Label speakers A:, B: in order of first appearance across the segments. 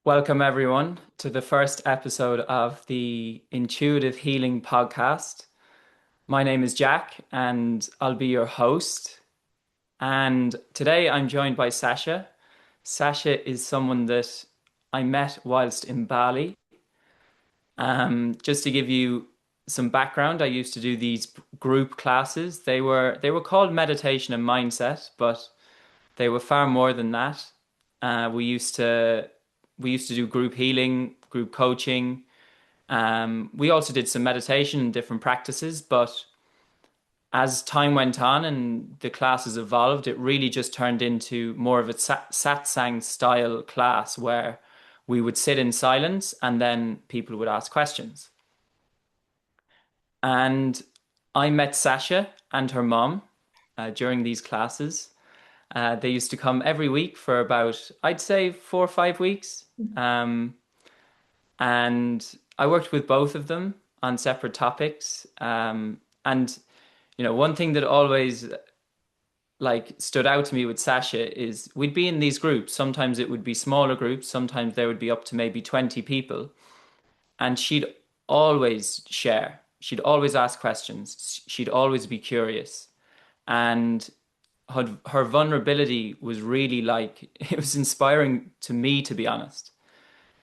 A: Welcome, everyone, to the first episode of the Intuitive Healing Podcast. My name is Jack, and I'll be your host. And today I'm joined by Sasha. Sasha is someone that I met whilst in Bali. Just to give you some background, I used to do these group classes. They were called meditation and mindset, but they were far more than that. We used to do group healing, group coaching. We also did some meditation and different practices, but as time went on and the classes evolved, it really just turned into more of a satsang style class where we would sit in silence and then people would ask questions. And I met Sasha and her mom during these classes. They used to come every week for about, I'd say, 4 or 5 weeks. Um, and I worked with both of them on separate topics. And one thing that always stood out to me with Sasha is we'd be in these groups. Sometimes it would be smaller groups, sometimes there would be up to maybe 20 people, and she'd always share. She'd always ask questions. She'd always be curious. And her vulnerability was really it was inspiring to me, to be honest,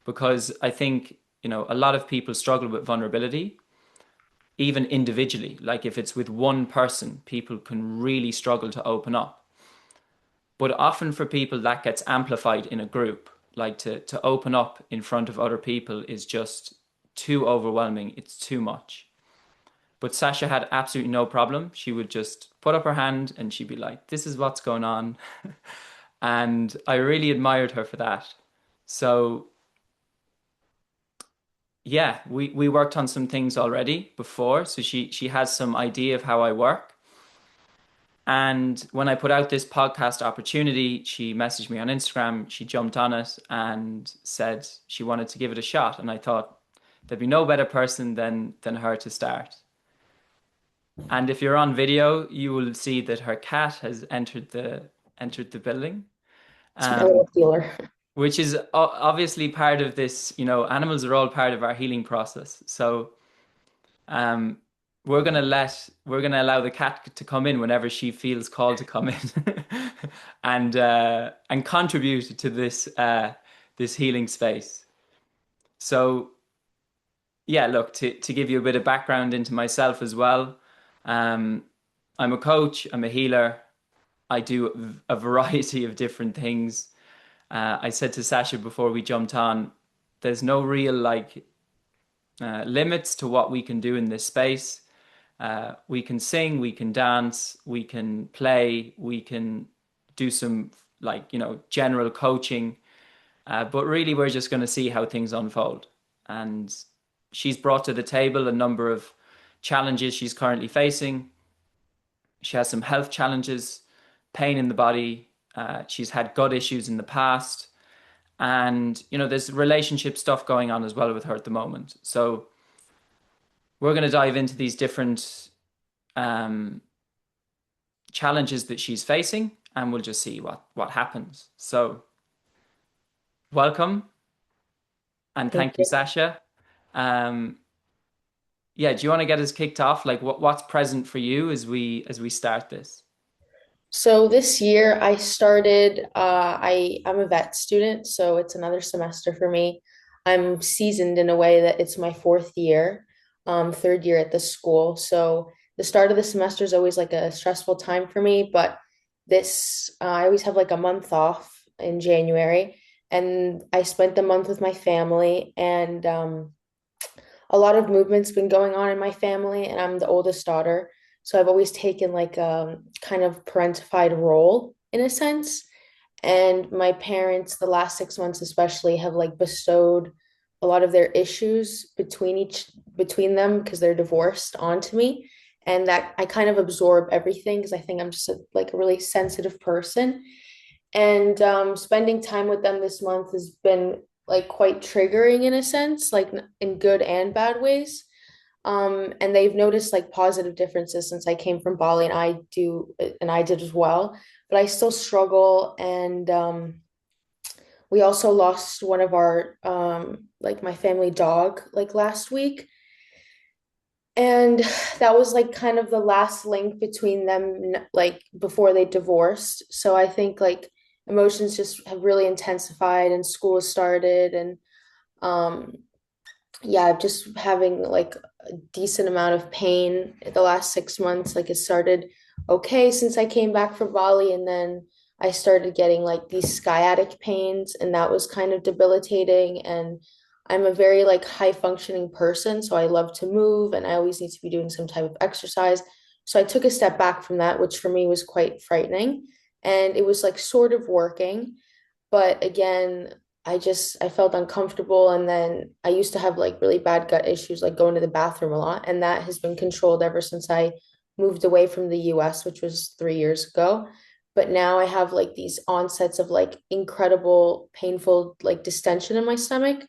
A: because I think, a lot of people struggle with vulnerability even individually. Like if it's with one person, people can really struggle to open up. But often for people that gets amplified in a group, like to open up in front of other people is just too overwhelming. It's too much. But Sasha had absolutely no problem. She would just put up her hand and she'd be like, this is what's going on. And I really admired her for that. So yeah, we worked on some things already before. So she has some idea of how I work. And when I put out this podcast opportunity, she messaged me on Instagram. She jumped on it and said she wanted to give it a shot. And I thought there'd be no better person than her to start. And if you're on video, you will see that her cat has entered the building,
B: It's my little
A: um,
B: healer.
A: which is obviously part of this. Animals are all part of our healing process. So um, we're gonna allow the cat to come in whenever she feels called to come in, and contribute to this healing space. So yeah, look, to give you a bit of background into myself as well. Um, I'm a coach. I'm a healer. I do a variety of different things. I said to Sasha before we jumped on, there's no real limits to what we can do in this space. We can sing, we can dance, we can play, we can do some general coaching. But really, we're just going to see how things unfold. And she's brought to the table a number of challenges she's currently facing. She has some health challenges, pain in the body. She's had gut issues in the past. And, there's relationship stuff going on as well with her at the moment. So we're going to dive into these different um, challenges that she's facing, and we'll just see what happens. So welcome, and
B: Thank
A: thank you,
B: you.
A: Sasha. Um, yeah, do you want to get us kicked off? Like what's present for you as we start this?
B: So this year I started, I'm a vet student, so it's another semester for me. I'm seasoned in a way that it's my fourth year, third year at the school. So the start of the semester is always like a stressful time for me, but I always have like a month off in January, and I spent the month with my family, and a lot of movement's been going on in my family, and I'm the oldest daughter. So I've always taken like a kind of parentified role in a sense. And my parents, the last 6 months especially, have like bestowed a lot of their issues between them because they're divorced onto me. And that I kind of absorb everything because I think I'm just like a really sensitive person. And spending time with them this month has been like quite triggering in a sense, like in good and bad ways. And they've noticed like positive differences since I came from Bali, and I did as well. But I still struggle, and We also lost one of our like my family dog like last week. And that was like kind of the last link between them, like before they divorced. So I think like emotions just have really intensified and school has started and um yeah, just having like a decent amount of pain the last 6 months. Like it started okay since I came back from Bali, and then I started getting like these sciatic pains, and that was kind of debilitating. And I'm a very like high functioning person, so I love to move and I always need to be doing some type of exercise. So I took a step back from that, which for me was quite frightening. And it was like sort of working, but again, I felt uncomfortable, and then I used to have like really bad gut issues, like going to the bathroom a lot, and that has been controlled ever since I moved away from the US, which was 3 years ago. But now I have like these onsets of like incredible painful like distension in my stomach,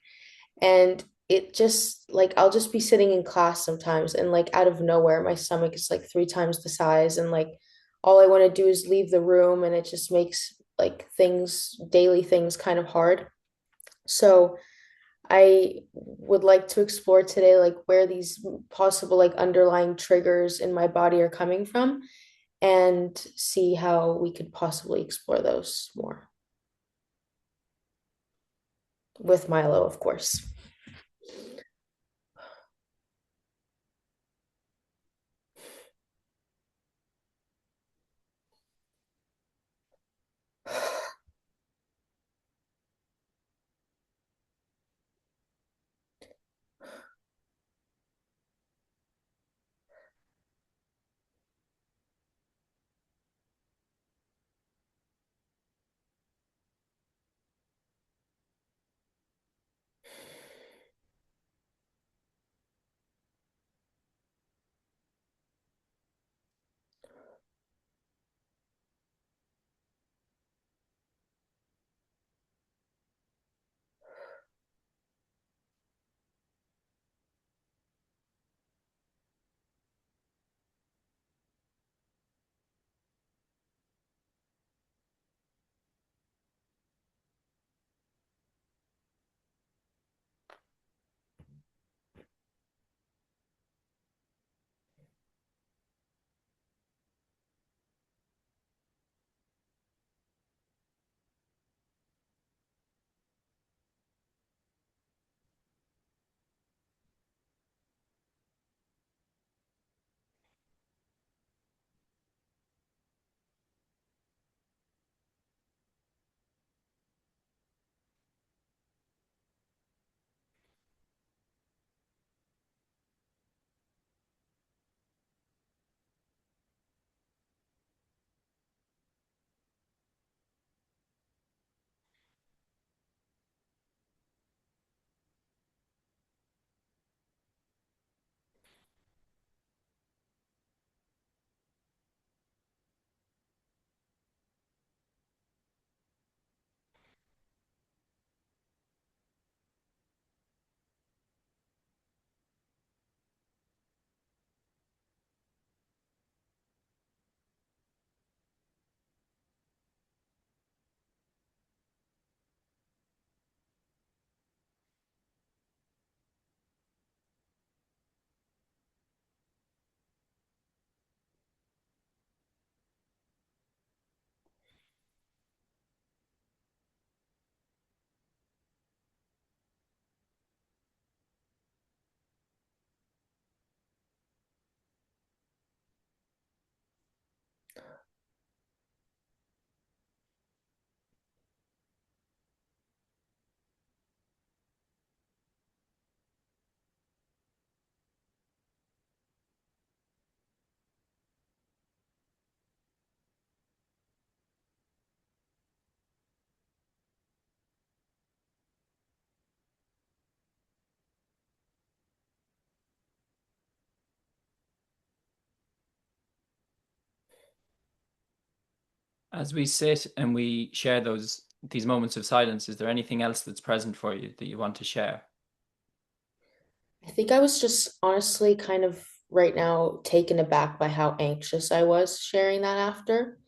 B: and it just like I'll just be sitting in class sometimes, and like out of nowhere my stomach is like 3 times the size, and like all I want to do is leave the room, and it just makes like things, daily things, kind of hard. So I would like to explore today like where these possible like underlying triggers in my body are coming from, and see how we could possibly explore those more with Milo, of course.
A: As we sit and we share these moments of silence, is there anything else that's present for you that you want to share?
B: I think I was just honestly kind of right now taken aback by how anxious I was sharing that after.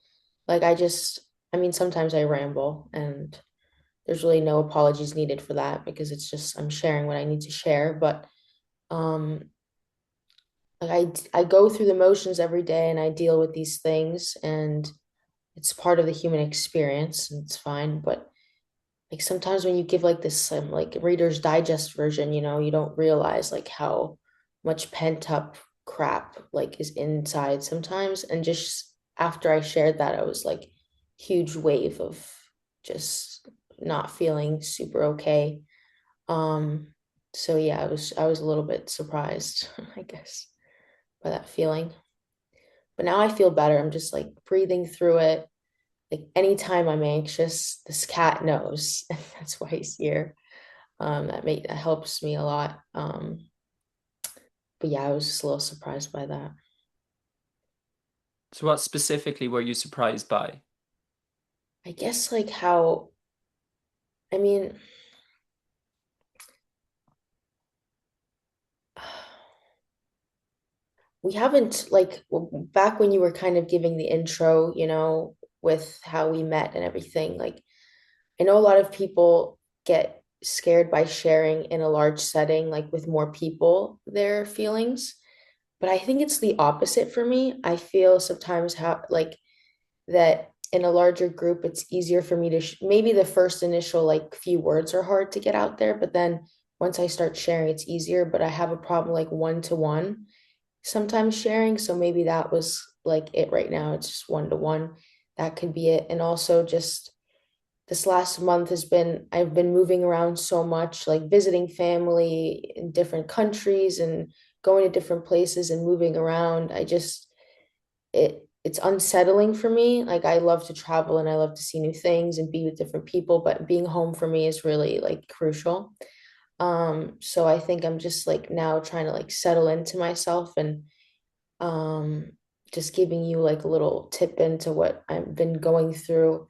B: Like I just, I mean, sometimes I ramble, and there's really no apologies needed for that because it's just I'm sharing what I need to share. But um, I go through the motions every day and I deal with these things and it's part of the human experience and it's fine. But like sometimes when you give like this like Reader's Digest version, you don't realize like how much pent up crap like is inside sometimes. And just after I shared that, I was like huge wave of just not feeling super okay. Um, so yeah, I was a little bit surprised, I guess, by that feeling. But now I feel better. I'm just like breathing through it. Like anytime I'm anxious, this cat knows. That's why he's here. That helps me a lot. But yeah, I was just a little surprised by that.
A: So what specifically were you surprised by?
B: I guess like how, I mean, we haven't like back when you were kind of giving the intro, with how we met and everything. Like I know a lot of people get scared by sharing in a large setting, like with more people, their feelings. But I think it's the opposite for me. I feel sometimes how like that in a larger group, it's easier for me to maybe the first initial like few words are hard to get out there, but then once I start sharing, it's easier. But I have a problem like one to one sometimes sharing. So maybe that was like it right now. It's just one to one. That could be it. And also just this last month I've been moving around so much, like visiting family in different countries and going to different places and moving around. It's unsettling for me. Like I love to travel and I love to see new things and be with different people, but being home for me is really like crucial. So I think I'm just like now trying to like settle into myself and um just giving you like a little tip into what I've been going through.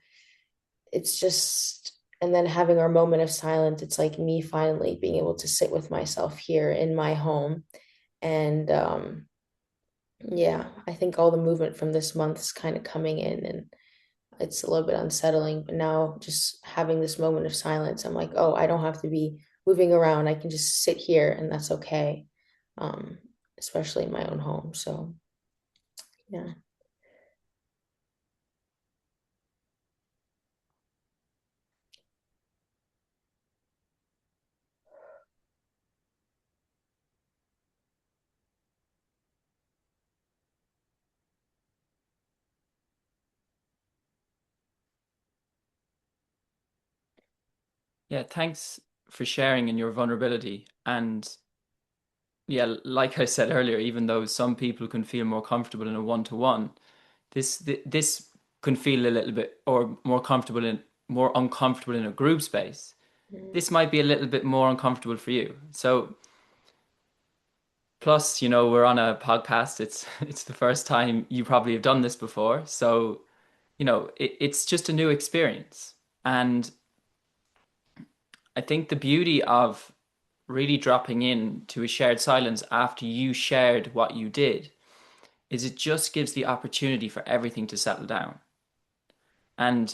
B: It's just, and then having our moment of silence, it's like me finally being able to sit with myself here in my home. And yeah, I think all the movement from this month is kind of coming in and it's a little bit unsettling. But now just having this moment of silence, I'm like, oh, I don't have to be moving around. I can just sit here and that's okay. Um, Especially in my own home. So yeah.
A: Yeah, thanks for sharing in your vulnerability. And yeah, like I said earlier, even though some people can feel more comfortable in a one-to-one, this can feel a little bit or more uncomfortable in a group space.
B: Mm.
A: This might be a little bit more uncomfortable for you. So plus, we're on a podcast. It's it's the first time you probably have done this before. So, it's just a new experience. And I think the beauty of really dropping in to a shared silence after you shared what you did is it just gives the opportunity for everything to settle down. And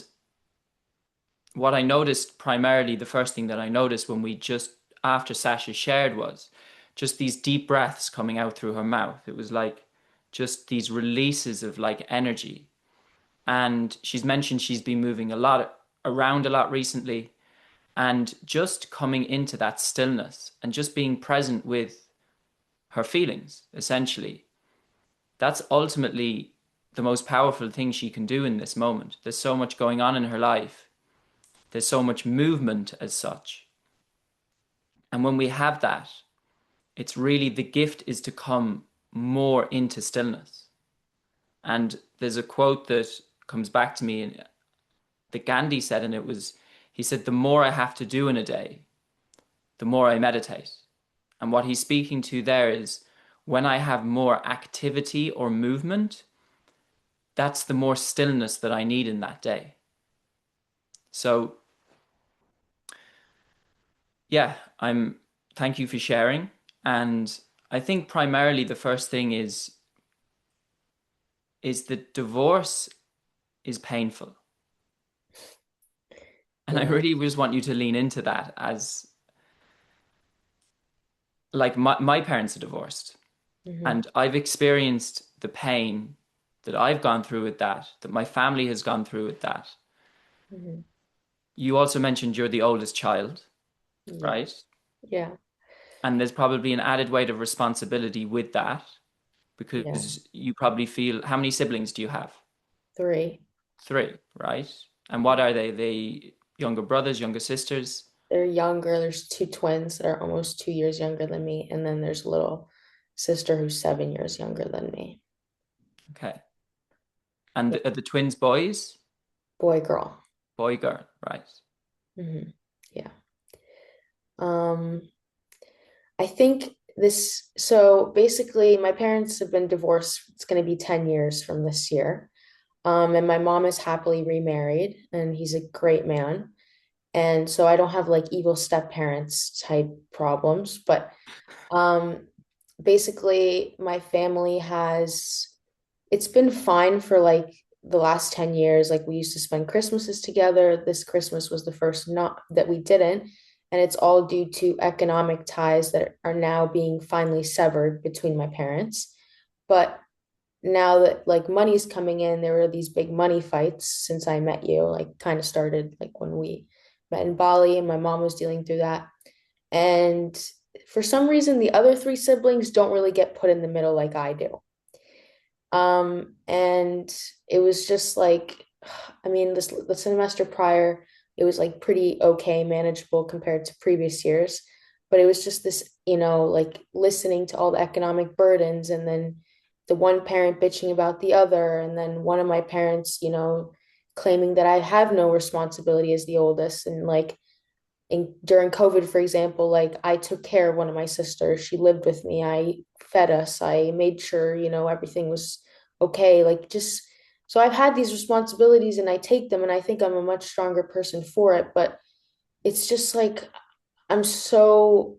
A: what I noticed primarily, the first thing that I noticed when we just after Sasha shared was just these deep breaths coming out through her mouth. It was like just these releases of like energy. And she's mentioned she's been moving a lot around a lot recently and just coming into that stillness and just being present with her feelings, essentially. That's ultimately the most powerful thing she can do in this moment. There's so much going on in her life, there's so much movement as such. And when we have that, it's really the gift is to come more into stillness. And there's a quote that comes back to me that Gandhi said, and he said, the more I have to do in a day, the more I meditate. And what he's speaking to there is when I have more activity or movement, that's the more stillness that I need in that day. So, yeah, thank you for sharing. And I think primarily the first thing is that divorce is painful. And I
B: Yeah.
A: really just want you to lean into that as like my parents are divorced
B: Hmm.
A: and I've experienced the pain that I've gone through with that, that my family has gone through with that.
B: Hmm.
A: You also mentioned you're the oldest child,
B: Yeah.
A: right?
B: Yeah.
A: And there's probably an added weight of responsibility with that
B: Yeah.
A: because you probably feel, how many siblings do you have?
B: Three.
A: Three, right? And what are they? They younger brothers, younger sisters?
B: They're younger. There's two twins that are almost 2 years younger than me. And then there's a little sister who's 7 years younger than me.
A: Okay. And
B: Yeah.
A: are the twins boys?
B: Boy, girl.
A: Boy, girl, right?
B: Hmm. Yeah. Um, I think this, so basically, my parents have been divorced. It's going to be 10 years from this year. And my mom is happily remarried, and he's a great man. And so I don't have like evil step parents type problems, but um, basically, my family has, it's been fine for like the last 10 years. Like we used to spend Christmases together. This Christmas was the first not that we didn't. And it's all due to economic ties that are now being finally severed between my parents. But now that like money's coming in, there were these big money fights since I met you, like kind of started like when we met in Bali and my mom was dealing through that. And for some reason, the other three siblings don't really get put in the middle like I do. And it was just like, I mean, this the semester prior, it was like pretty okay, manageable compared to previous years. But it was just this, like listening to all the economic burdens and then the one parent bitching about the other, and then one of my parents, claiming that I have no responsibility as the oldest. And like during COVID, for example, like I took care of one of my sisters. She lived with me. I fed us. I made sure, everything was okay. Like just so I've had these responsibilities and I take them and I think I'm a much stronger person for it. But it's just like I'm so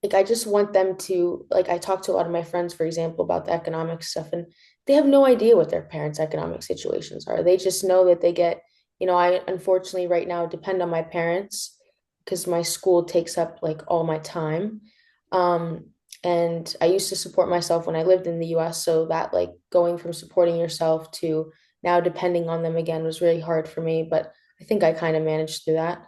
B: like I just want them to like I talk to a lot of my friends, for example, about the economic stuff, and they have no idea what their parents' economic situations are. They just know that they get, I unfortunately right now depend on my parents because my school takes up like all my time. Um, and I used to support myself when I lived in the US, so that like going from supporting yourself to now depending on them again was really hard for me, but I think I kind of managed through that.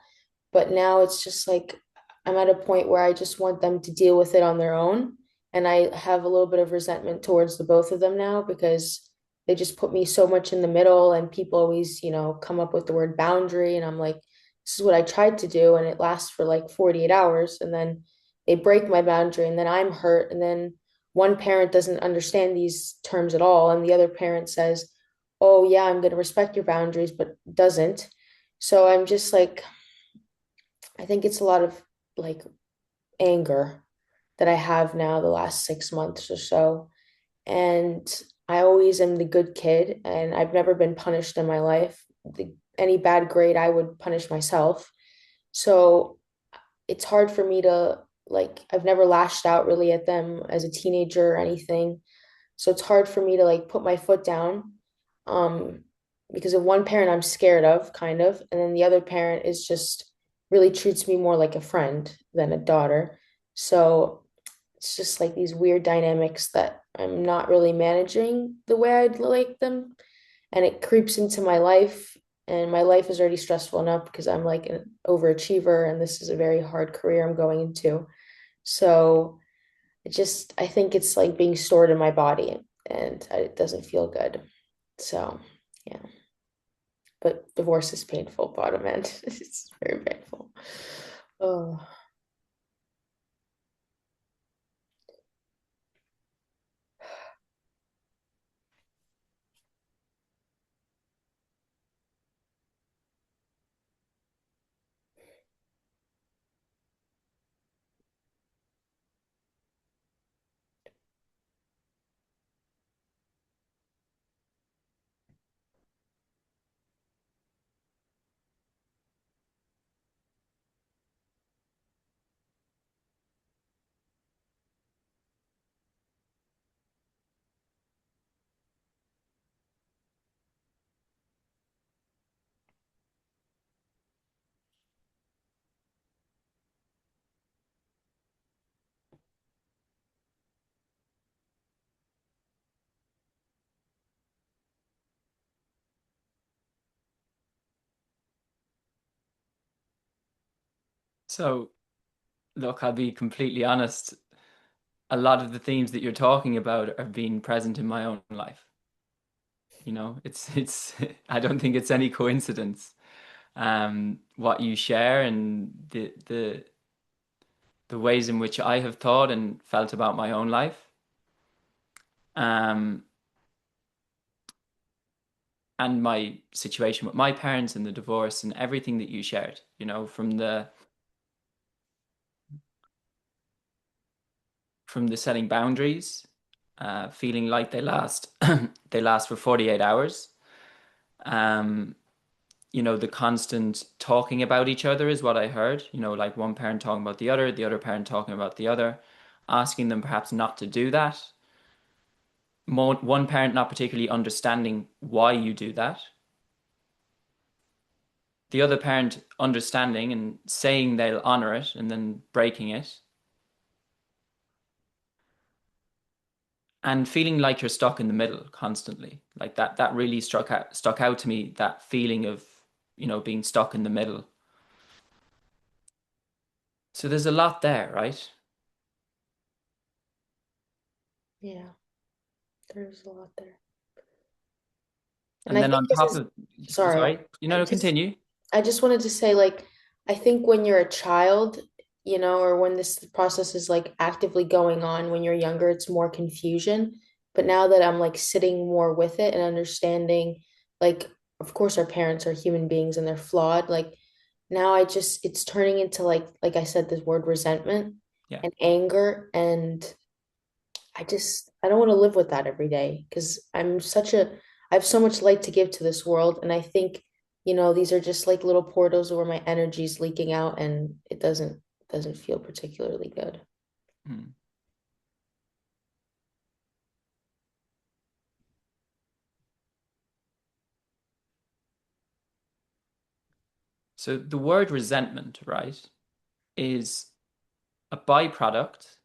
B: But now it's just like I'm at a point where I just want them to deal with it on their own. And I have a little bit of resentment towards the both of them now because they just put me so much in the middle and people always, come up with the word boundary. And I'm like, this is what I tried to do. And it lasts for like 48 hours. And then they break my boundary and then I'm hurt. And then one parent doesn't understand these terms at all. And the other parent says, oh, yeah, I'm going to respect your boundaries, but doesn't. So I'm just like, I think it's a lot of like anger that I have now the last 6 months or so. And I always am the good kid, and I've never been punished in my life. Any bad grade, I would punish myself. So it's hard for me to like, I've never lashed out really at them as a teenager or anything. So it's hard for me to like put my foot down um, because of one parent I'm scared of, kind of, and then the other parent is just really treats me more like a friend than a daughter. So it's just like these weird dynamics that I'm not really managing the way I'd like them, and it creeps into my life. And my life is already stressful enough because I'm like an overachiever, and this is a very hard career I'm going into. So I think it's like being stored in my body and it doesn't feel good. So, yeah. But divorce is painful, bottom end. It's very painful. Oh,
A: So, look, I'll be completely honest. A lot of the themes that you're talking about are being present in my own life. It's I don't think it's any coincidence. What you share and the ways in which I have thought and felt about my own life. Um, and my situation with my parents and the divorce and everything that you shared, from the setting boundaries, feeling like they last they last for 48 hours. Um, the constant talking about each other is what I heard, like one parent talking about the other parent talking about the other, asking them perhaps not to do that. One parent not particularly understanding why you do that. The other parent understanding and saying they'll honor it and then breaking it. And feeling like you're stuck in the middle constantly. Like that really stuck out to me, that feeling of, being stuck in the middle. So there's a lot there, right?
B: Yeah, there's a lot there. And
A: And
B: I
A: then
B: think
A: on
B: this
A: top
B: is,
A: of,
B: sorry,
A: sorry,
B: I just
A: continue.
B: I just wanted to say, like, I think when you're a child, or when this process is like actively going on when you're younger, it's more confusion. But now that I'm like sitting more with it and understanding, like, of course, our parents are human beings and they're flawed. Like, now it's turning into like I said, this word resentment
A: Yeah.
B: and anger. And I don't want to live with that every day because I have so much light to give to this world. And I think, these are just like little portals where my energy's leaking out and it doesn't feel particularly good.
A: Hmm. So the word resentment, right, is a byproduct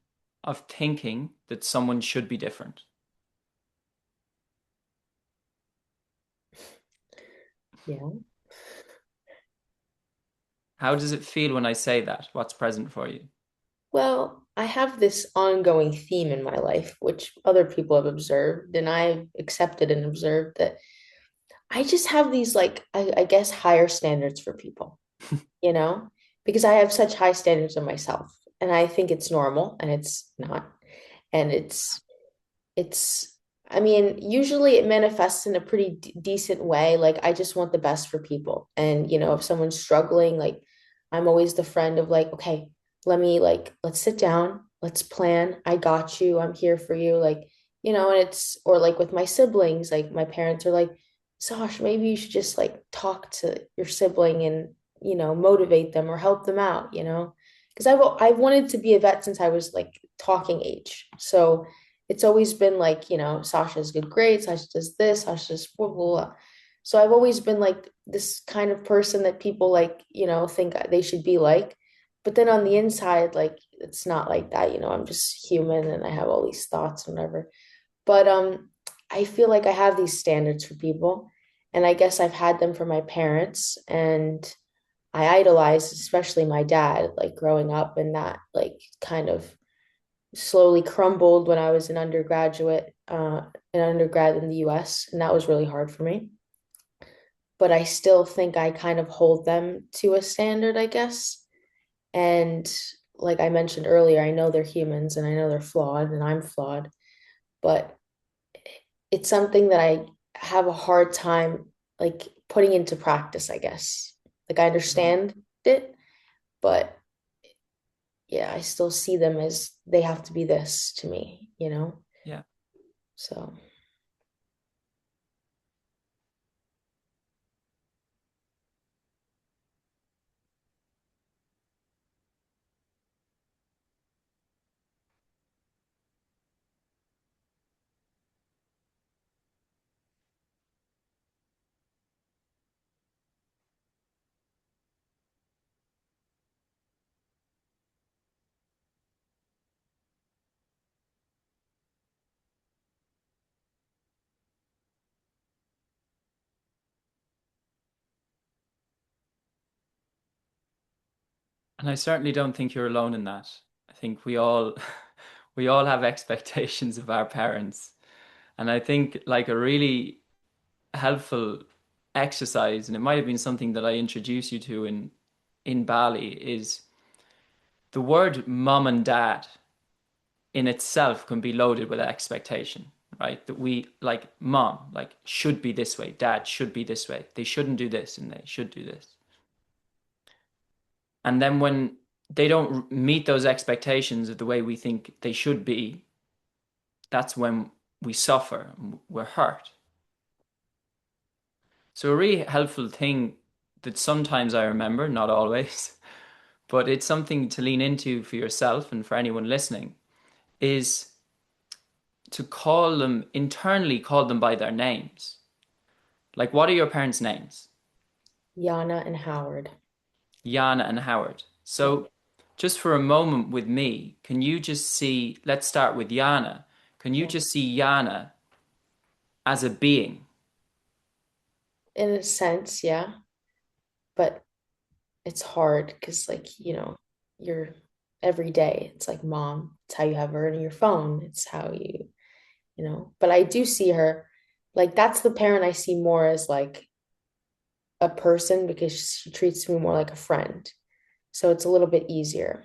A: of thinking that someone should be different.
B: Yeah.
A: How does it feel when I say that? What's present for you?
B: Well, I have this ongoing theme in my life, which other people have observed, and I've accepted and observed that I just have these, like, I guess, higher standards for people, you know, because I have such high standards of myself, and I think it's normal, and it's not. And it's I mean, usually it manifests in a pretty decent way. Like, I just want the best for people. And, if someone's struggling, like, I'm always the friend of, like, okay, let's sit down, let's plan. I got you. I'm here for you. Like, and it's, or like with my siblings, like my parents are like, Sash, maybe you should just like talk to your sibling and, motivate them or help them out, because I've wanted to be a vet since I was like talking age. So it's always been like, Sasha has good grades, Sasha does this, Sasha does blah, blah, blah. So I've always been like this kind of person that people like, think they should be like. But then on the inside, like it's not like that, I'm just human and I have all these thoughts and whatever. But I feel like I have these standards for people. And I guess I've had them for my parents and I idolized, especially my dad, like growing up, and that like kind of slowly crumbled when I was an undergrad in the US, and that was really hard for me. But I still think I kind of hold them to a standard, I guess. And like I mentioned earlier, I know they're humans and I know they're flawed and I'm flawed, but it's something that I have a hard time like putting into practice, I guess. Like I
A: Mhm.
B: understand it, but yeah, I still see them as they have to be this to me,
A: Yeah.
B: So.
A: And I certainly don't think you're alone in that. I think we all we all have expectations of our parents. And I think like a really helpful exercise, and it might have been something that I introduced you to in Bali, is the word mom and dad in itself can be loaded with expectation, right? That we like mom, like should be this way, dad should be this way. They shouldn't do this and they should do this. And then when they don't meet those expectations of the way we think they should be, that's when we suffer, we're hurt. So a really helpful thing that sometimes I remember, not always, but it's something to lean into for yourself and for anyone listening, is to call them internally, call them by their names. Like, what are your parents' names?
B: Yana and Howard.
A: Yana and Howard.
B: Yeah.
A: So, just for a moment with me, can you just see, let's start with Yana. Can you
B: Yeah.
A: just see Yana as a being?
B: In a sense, yeah. But it's hard because, like, you're every day, it's like mom, it's how you have her in your phone. It's how but I do see her like that's the parent I see more as like a person because she treats me more like a friend. So it's a little bit easier.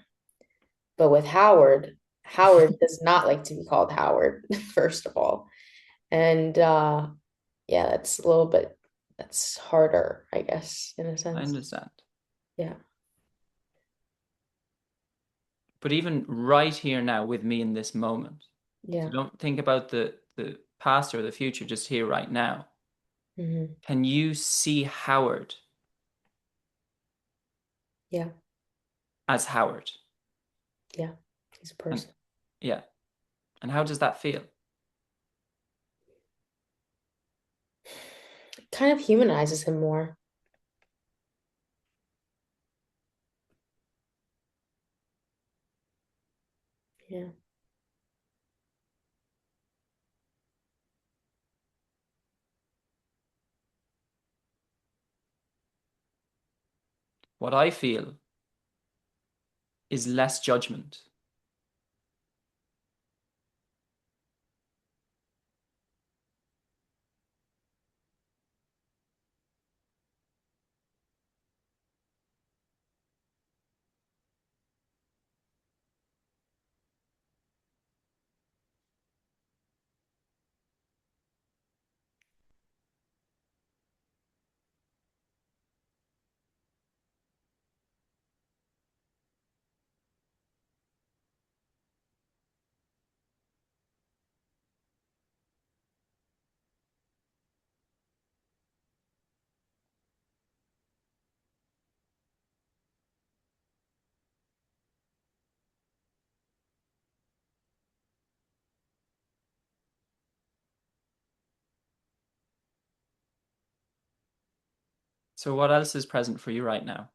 B: But with Howard, Howard does not like to be called Howard, first of all. And yeah, that's harder, I guess, in a
A: I
B: sense.
A: understand.
B: Yeah.
A: But even right here now with me in this moment, so
B: Yeah.
A: don't think about the past or the future, just here right now.
B: Hmm.
A: Can you see Howard
B: Yeah.
A: as Howard?
B: Yeah. He's a
A: And
B: person.
A: yeah, and how does that feel?
B: It kind of humanizes him more. Yeah.
A: What I feel is less judgment. So what else is present for you right now?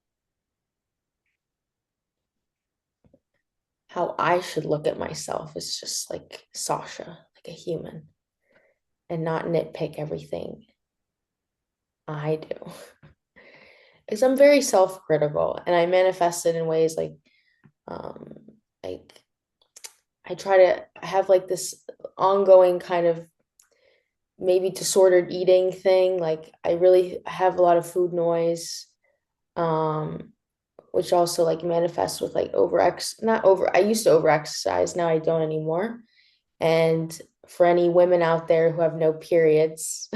B: How I should look at myself is just like Sasha, like a human, and not nitpick everything I do. Because I'm very self-critical and I manifest it in ways um like I try to have like this ongoing kind of maybe disordered eating thing. Like I really have a lot of food noise, um, which also like manifests with like not over, I used to over exercise, now I don't anymore. And for any women out there who have no periods,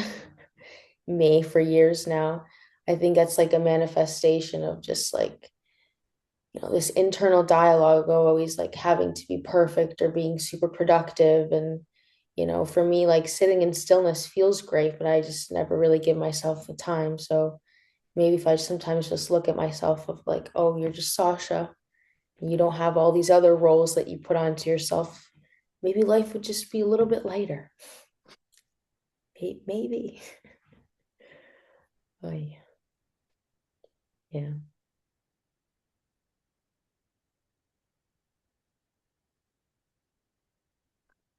B: me for years now, I think that's like a manifestation of just like this internal dialogue always like having to be perfect or being super productive. And for me, like sitting in stillness feels great, but I just never really give myself the time. So maybe if I sometimes just look at myself of like, oh, you're just Sasha and you don't have all these other roles that you put onto yourself, maybe life would just be a little bit lighter. Maybe. Oh, yeah. Yeah.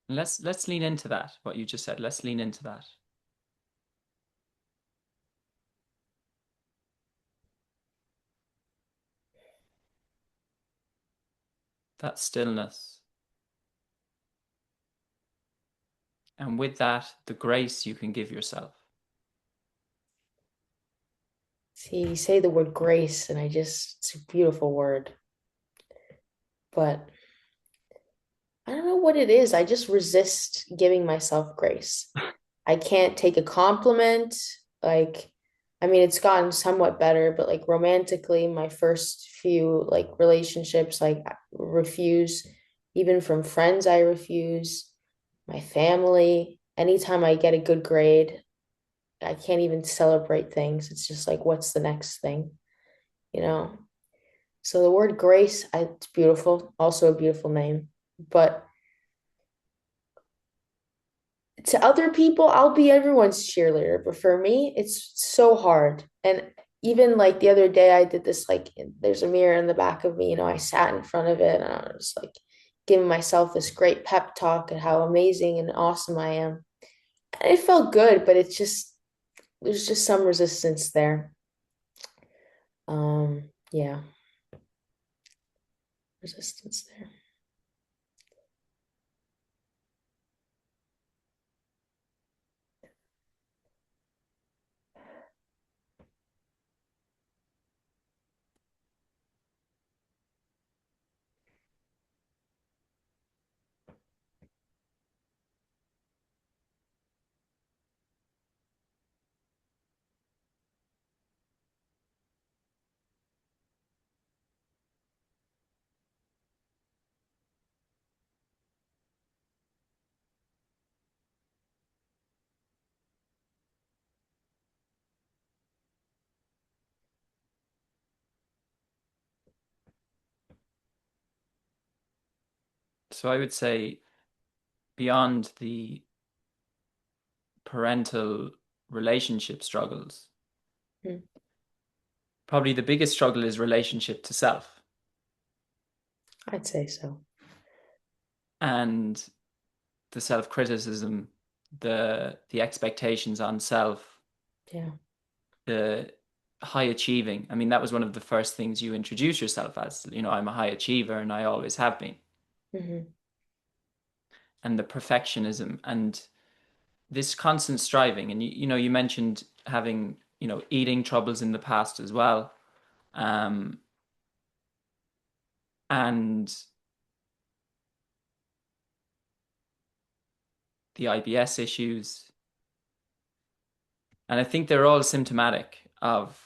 A: Let's lean into that, what you just said. Let's lean into that. that stillness. And with that, the grace you can give yourself.
B: See, you say the word grace, and it's a beautiful word, but I don't know what it is. I just resist giving myself grace. I can't take a compliment. Like, I mean, it's gotten somewhat better, but like romantically, my first few like relationships, like I refuse, even from friends, I refuse, my family. Anytime I get a good grade, I can't even celebrate things. It's just like, what's the next thing, you know? So the word grace, it's beautiful, also a beautiful name, but to other people, I'll be everyone's cheerleader, but for me, it's so hard. And even like the other day, I did this like there's a mirror in the back of me, I sat in front of it and I was like giving myself this great pep talk and how amazing and awesome I am. And it felt good, but there's just some resistance there. Yeah, resistance there.
A: So I would say, beyond the parental relationship struggles,
B: Hmm,
A: probably the biggest struggle is relationship to self
B: I'd say so.
A: and the self-criticism, the expectations on self,
B: Yeah.
A: the high achieving. I mean, that was one of the first things you introduce yourself as. I'm a high achiever and I always have been.
B: Hmm.
A: And the perfectionism and this constant striving. And you mentioned having, eating troubles in the past as well. Um, and the IBS issues. And I think they're all symptomatic of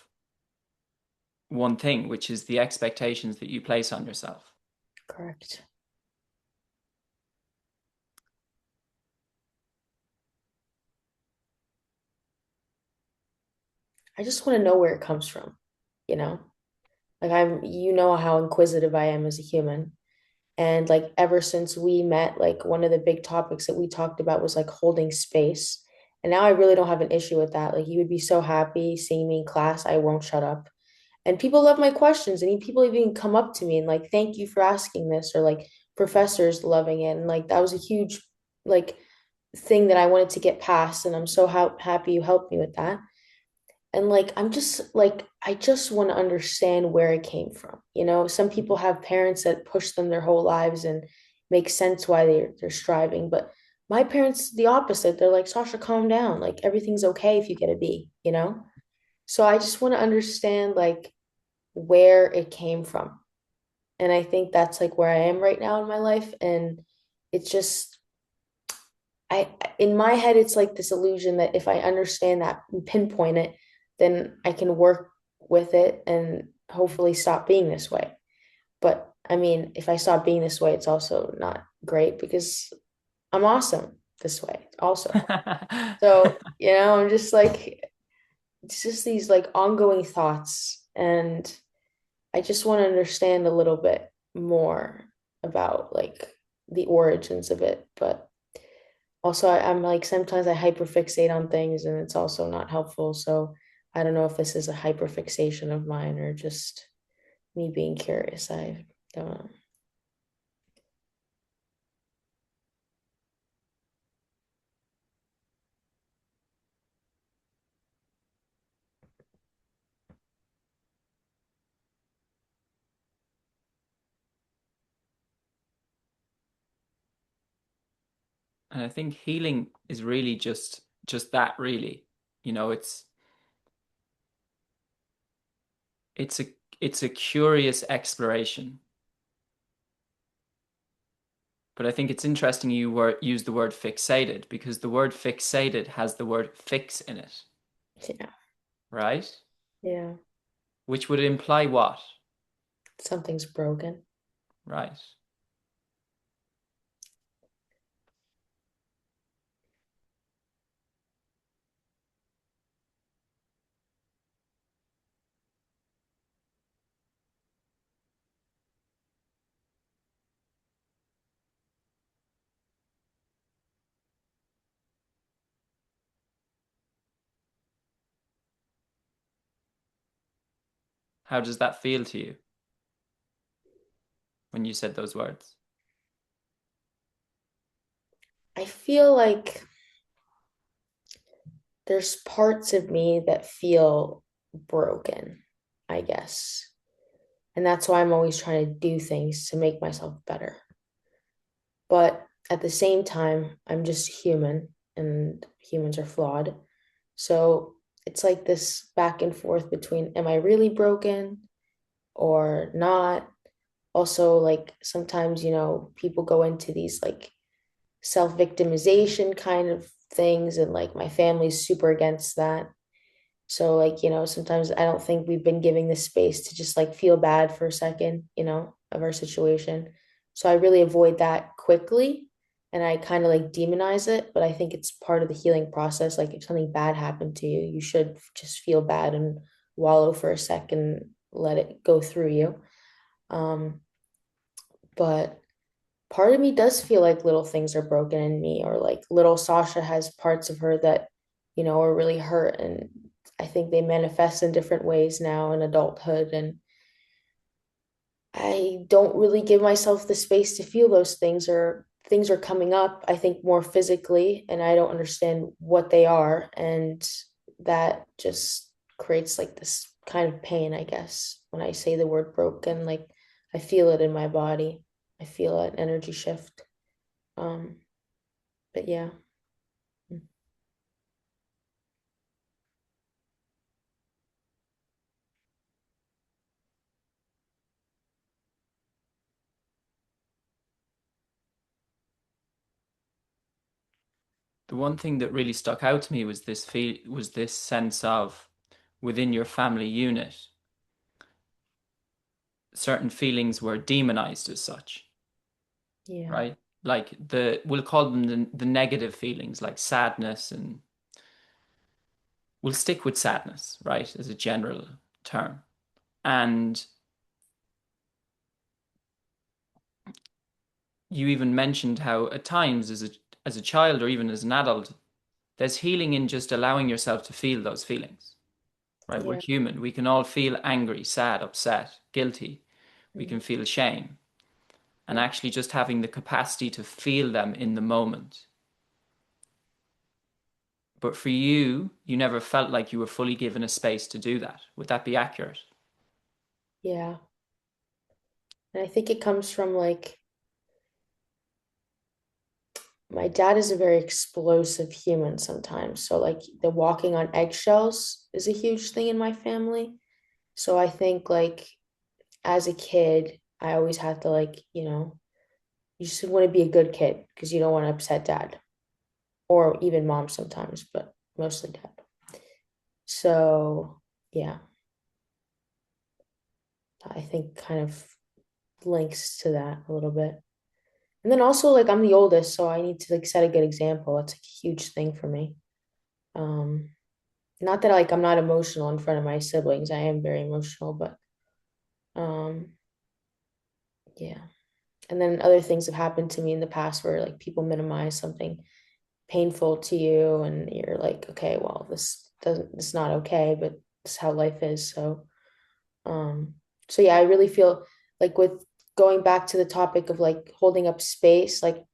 A: one thing, which is the expectations that you place on yourself.
B: Correct. I just want to know where it comes from, you know? Like you know how inquisitive I am as a human. And like ever since we met, like one of the big topics that we talked about was like holding space. And now I really don't have an issue with that. Like you would be so happy seeing me in class, I won't shut up. And people love my questions, and people even come up to me and like, thank you for asking this, or like professors loving it. And like that was a huge like thing that I wanted to get past. And I'm so happy you helped me with that. And like I'm just like I just want to understand where it came from. Some people have parents that push them their whole lives and make sense why they're striving, but my parents the opposite. They're like, Sasha, calm down, like everything's okay if you get a B. So I just want to understand like where it came from. And I think that's like where I am right now in my life. And it's just I in my head it's like this illusion that if I understand that and pinpoint it, then I can work with it and hopefully stop being this way. But I mean, if I stop being this way, it's also not great because I'm awesome this way also. So, I'm just like it's just these like ongoing thoughts, and I just want to understand a little bit more about like the origins of it. But also, I'm like sometimes I hyperfixate on things and it's also not helpful. So I don't know if this is a hyperfixation of mine or just me being curious. I don't know.
A: And I think healing is really just that really. You know, it's a it's a curious exploration. But I think it's interesting use the word fixated because the word fixated has the word fix in it,
B: Yeah.
A: right?
B: Yeah.
A: Which would imply what?
B: Something's broken.
A: Right. How does that feel to you when you said those words?
B: I feel like there's parts of me that feel broken, I guess. And that's why I'm always trying to do things to make myself better. But at the same time, I'm just human and humans are flawed. So it's like this back and forth between am I really broken or not? Also, like sometimes, people go into these like self-victimization kind of things, and like my family's super against that. So like, sometimes I don't think we've been giving the space to just like feel bad for a second, of our situation. So I really avoid that quickly and I kind of like demonize it, but I think it's part of the healing process. Like if something bad happened to you, you should just feel bad and wallow for a second, let it go through you. Um, but part of me does feel like little things are broken in me, or like little Sasha has parts of her that, are really hurt. And I think they manifest in different ways now in adulthood. And I don't really give myself the space to feel those things, or things are coming up, I think, more physically, and I don't understand what they are. And that just creates like this kind of pain, I guess, when I say the word broken. Like I feel it in my body, I feel an energy shift. Um, but yeah.
A: The one thing that really stuck out to me was this sense of within your family unit, certain feelings were demonized as such,
B: Yeah.
A: right? Like we'll call them the negative feelings like sadness, and we'll stick with sadness, right, as a general term. And you even mentioned how at times as a child or even as an adult, there's healing in just allowing yourself to feel those feelings, right? We're
B: Yeah.
A: human. We can all feel angry, sad, upset, guilty. We
B: Mhm.
A: can feel shame. And
B: Yeah.
A: actually just having the capacity to feel them in the moment. But for you, you never felt like you were fully given a space to do that. Would that be accurate?
B: Yeah. And I think it comes from like my dad is a very explosive human sometimes. So like the walking on eggshells is a huge thing in my family. So I think like as a kid, I always had to like, you just want to be a good kid because you don't want to upset dad or even mom sometimes, but mostly dad. So yeah, I think kind of links to that a little bit. And then also like I'm the oldest, so I need to like set a good example. It's like a huge thing for me. Um, Not that like I'm not emotional in front of my siblings. I am very emotional, but um yeah. And then other things have happened to me in the past where like people minimize something painful to you and you're like, okay, well, this is not okay, but this is how life is. Um so yeah, I really feel like with going back to the topic of like holding up space, like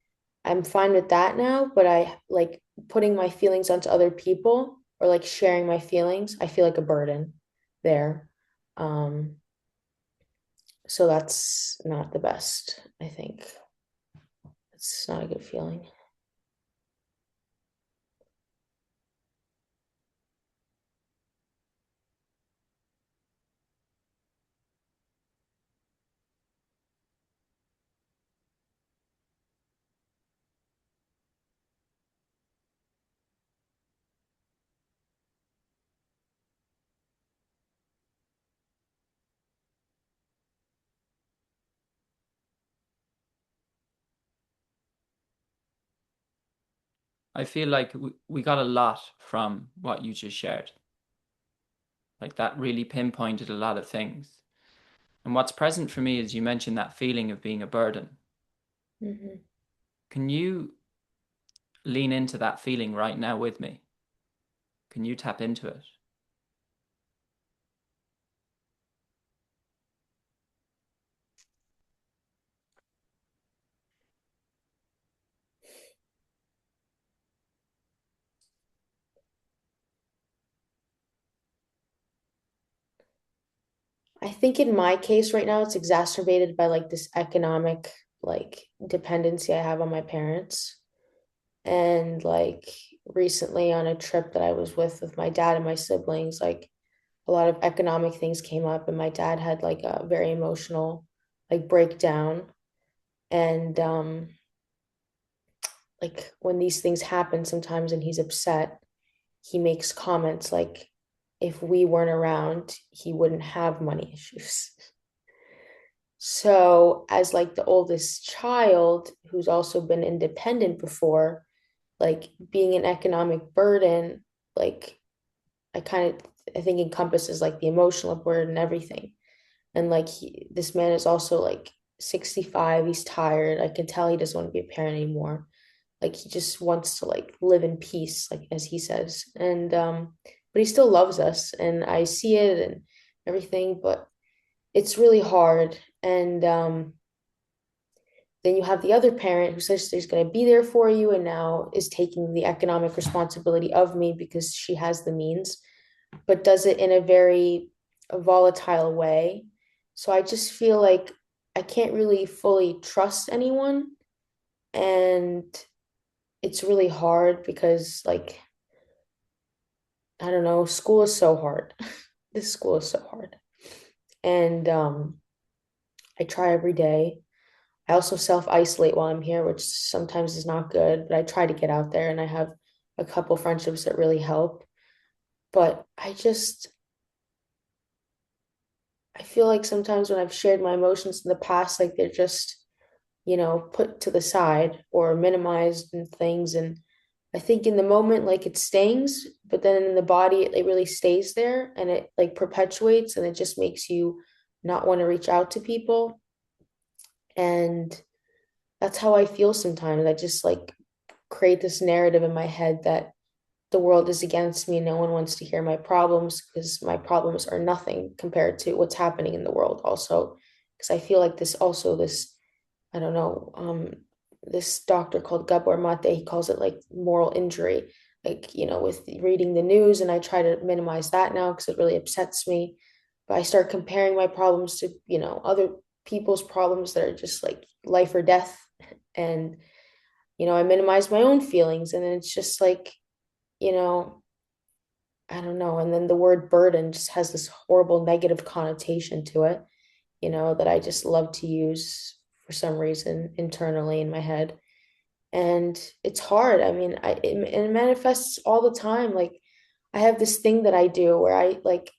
B: I'm fine with that now, but I like putting my feelings onto other people or like sharing my feelings. I feel like a burden there. Um, so that's not the best, I think. It's not a good feeling.
A: I feel like we got a lot from what you just shared. Like that really pinpointed a lot of things. And what's present for me is you mentioned that feeling of being a burden.
B: Hmm.
A: Can you lean into that feeling right now with me? Can you tap into it?
B: I think in my case right now, it's exacerbated by like this economic like dependency I have on my parents. And like recently on a trip that I was with my dad and my siblings, like a lot of economic things came up, and my dad had like a very emotional like breakdown. And like when these things happen sometimes and he's upset, he makes comments like if we weren't around, he wouldn't have money issues. So, as like the oldest child who's also been independent before, like being an economic burden, like I think encompasses like the emotional burden and everything. And like this man is also like 65, he's tired. I can tell he doesn't want to be a parent anymore. Like he just wants to like live in peace, like as he says. And but he still loves us and I see it and everything, but it's really hard. And then you have the other parent who says she's going to be there for you and now is taking the economic responsibility of me because she has the means, but does it in a very volatile way. So I just feel like I can't really fully trust anyone. And it's really hard because, like, I don't know, school is so hard. This school is so hard. And I try every day. I also self isolate while I'm here, which sometimes is not good, but I try to get out there and I have a couple friendships that really help. But I feel like sometimes when I've shared my emotions in the past, like they're just, put to the side or minimized and things. And I think in the moment, like it stings, but then in the body, it really stays there and it like perpetuates and it just makes you not want to reach out to people. And that's how I feel sometimes. I just like create this narrative in my head that the world is against me. No one wants to hear my problems because my problems are nothing compared to what's happening in the world. Also, because I feel like this I don't know, this doctor called Gabor Mate, he calls it like moral injury. Like, with reading the news, and I try to minimize that now because it really upsets me. But I start comparing my problems to, other people's problems that are just like life or death. And, I minimize my own feelings. And then it's just like, you know, I don't know. And then the word burden just has this horrible negative connotation to it, that I just love to use for some reason internally in my head. And it's hard. I mean, it manifests all the time. Like I have this thing that I do where I like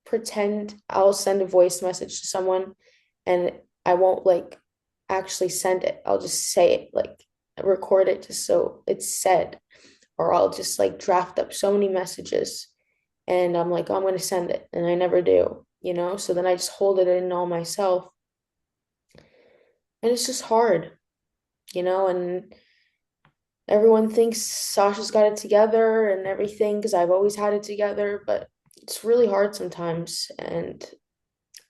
B: pretend I'll send a voice message to someone and I won't like actually send it. I'll just say it, like record it just so it's said. Or I'll just like draft up so many messages and I'm like, oh, I'm going to send it. And I never do, So then I just hold it in all myself. And it's just hard, and everyone thinks Sasha's got it together and everything because I've always had it together, but it's really hard sometimes. And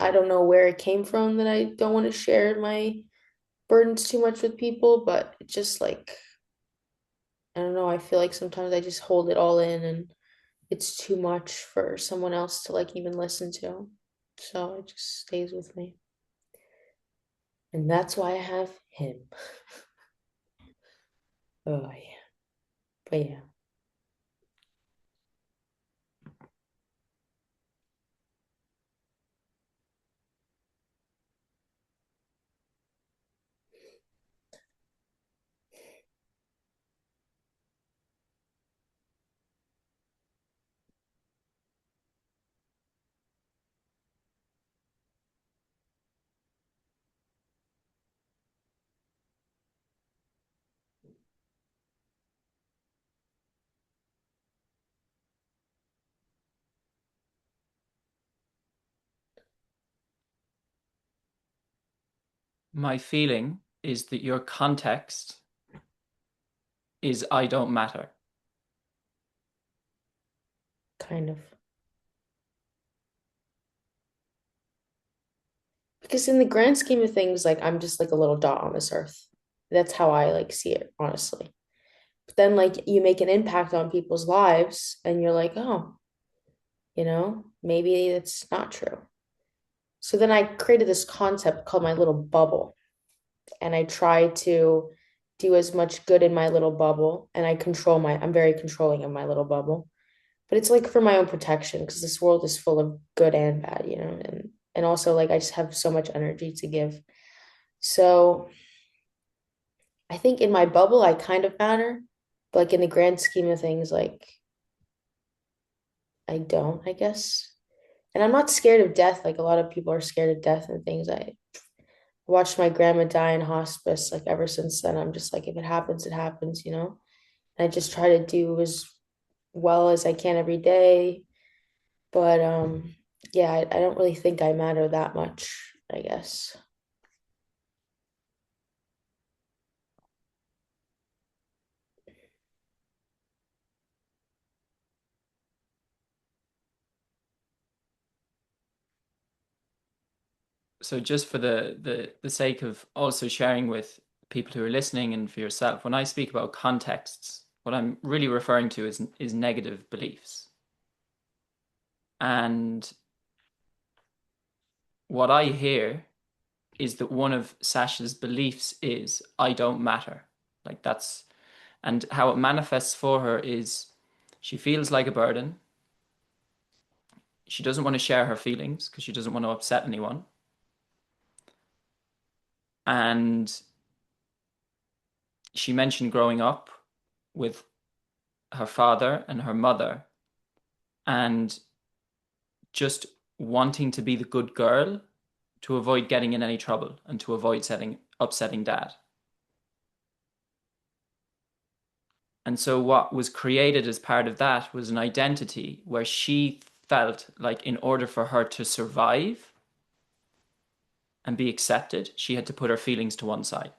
B: I don't know where it came from that I don't want to share my burdens too much with people, but it just like, I don't know, I feel like sometimes I just hold it all in and it's too much for someone else to like even listen to. So it just stays with me. And that's why I have him. Oh, yeah. But yeah.
A: My feeling is that your context is I don't matter.
B: kind of. Because in the grand scheme of things, like I'm just like a little dot on this earth. That's how I like see it, honestly. But then like you make an impact on people's lives and you're like, oh, maybe it's not true. So then I created this concept called my little bubble. And I try to do as much good in my little bubble. And I'm very controlling of my little bubble. But it's like for my own protection because this world is full of good and bad, and also like I just have so much energy to give. So I think in my bubble I kind of matter, but like in the grand scheme of things, like I don't, I guess. And I'm not scared of death. Like a lot of people are scared of death and things. I watched my grandma die in hospice. Like ever since then, I'm just like, if it happens, it happens. And I just try to do as well as I can every day. But yeah, I don't really think I matter that much, I guess.
A: So just for the sake of also sharing with people who are listening and for yourself, when I speak about contexts, what I'm really referring to is negative beliefs. And what I hear is that one of Sasha's beliefs is I don't matter. Like that's and how it manifests for her is she feels like a burden. She doesn't want to share her feelings because she doesn't want to upset anyone. And she mentioned growing up with her father and her mother and just wanting to be the good girl to avoid getting in any trouble and to avoid upsetting dad. And so what was created as part of that was an identity where she felt like in order for her to survive and be accepted, she had to put her feelings to one side.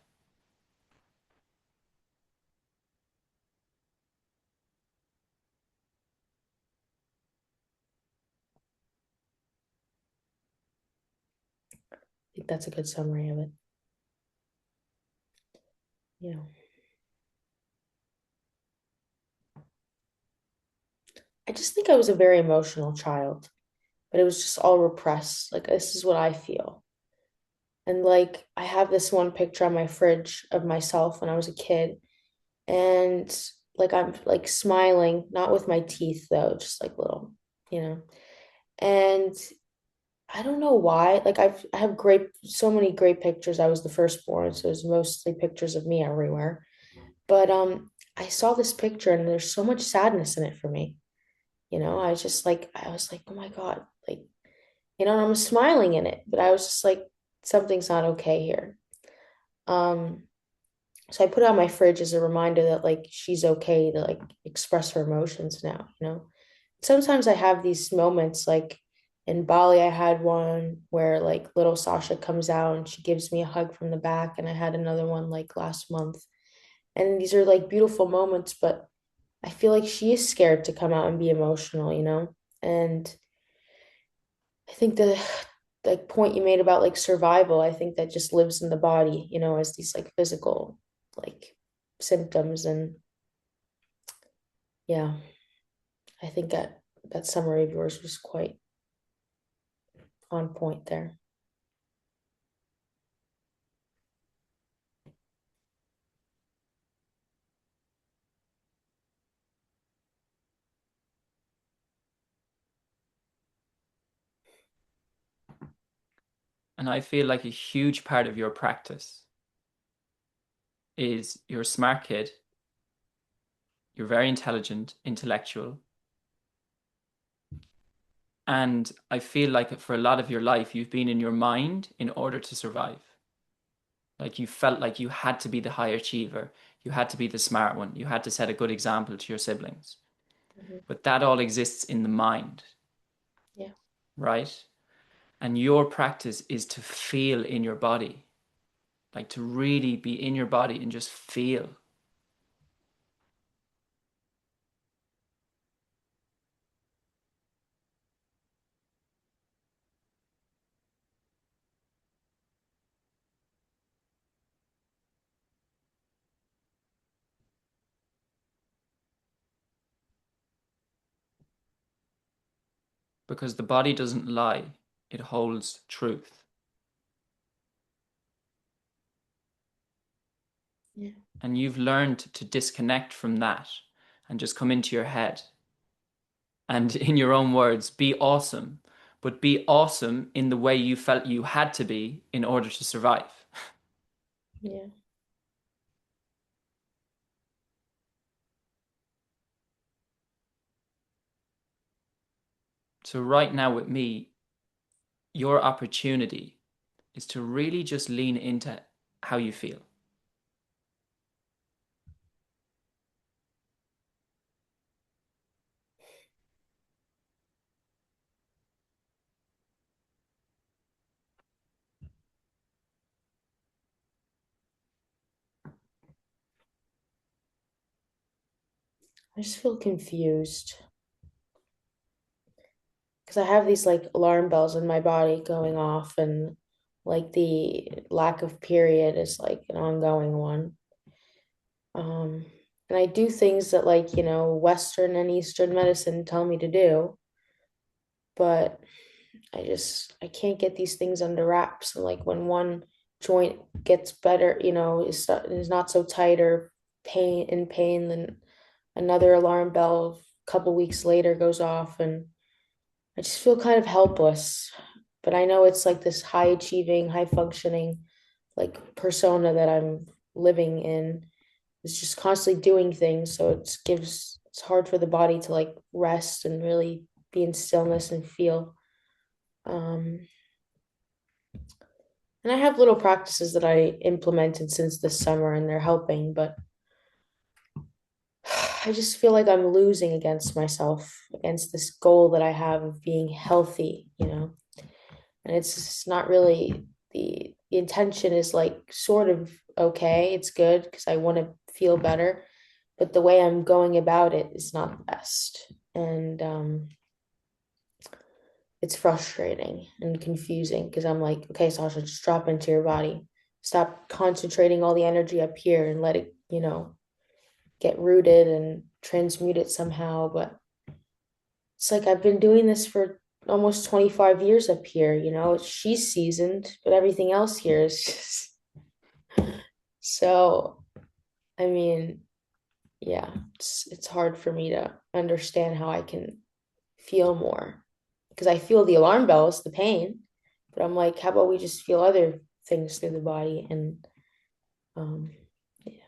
B: I think that's a good summary of it. You know, I just think I was a very emotional child, but it was just all repressed. Like, this is what I feel. And like, I have this one picture on my fridge of myself when I was a kid, and like, I'm like smiling, not with my teeth though, just like little, you know. And I don't know why. Like I have so many great pictures. I was the firstborn, so there's mostly pictures of me everywhere. But I saw this picture and there's so much sadness in it for me. I was like, oh my God, like, and I'm smiling in it, but I was just like, something's not okay here. Um, so I put it on my fridge as a reminder that like she's okay to like express her emotions now. Sometimes I have these moments like in Bali, I had one where like little Sasha comes out and she gives me a hug from the back, and I had another one like last month. And these are like beautiful moments, but I feel like she is scared to come out and be emotional. And I think the like point you made about like survival, I think that just lives in the body, as these like physical like symptoms. And yeah, I think that summary of yours was quite on point there.
A: And I feel like a huge part of your practice is you're a smart kid, you're very intelligent, intellectual, and I feel like for a lot of your life, you've been in your mind in order to survive. Like you felt like you had to be the high achiever, you had to be the smart one, you had to set a good example to your siblings.
B: Mhm.
A: But that all exists in the mind,
B: Yeah.
A: right? And your practice is to feel in your body. like to really be in your body and just feel. Because the body doesn't lie, it holds truth.
B: Yeah.
A: And you've learned to disconnect from that and just come into your head and, in your own words, be awesome, but be awesome in the way you felt you had to be in order to survive.
B: Yeah.
A: So, right now, with me, your opportunity is to really just lean into how you feel.
B: I just feel confused because I have these like alarm bells in my body going off, and like the lack of period is like an ongoing one. Um, and I do things that like, Western and Eastern medicine tell me to do, but I can't get these things under wraps. And like when one joint gets better, is not so tight or pain, then another alarm bell a couple weeks later goes off, and I just feel kind of helpless. But I know it's like this high achieving, high functioning like persona that I'm living in. It's just constantly doing things, so it's hard for the body to like rest and really be in stillness and feel. Um, and I have little practices that I implemented since this summer, and they're helping, but I just feel like I'm losing against myself, against this goal that I have of being healthy. And it's just not really the intention is like sort of okay. It's good because I want to feel better, but the way I'm going about it is not the best. And it's frustrating and confusing because I'm like, okay, Sasha, just drop into your body. Stop concentrating all the energy up here and let it, get rooted and transmute it somehow. But it's like I've been doing this for almost 25 years up here, she's seasoned, but everything else here is just so, I mean, yeah, it's hard for me to understand how I can feel more because I feel the alarm bells, the pain, but I'm like, how about we just feel other things through the body? And um yeah.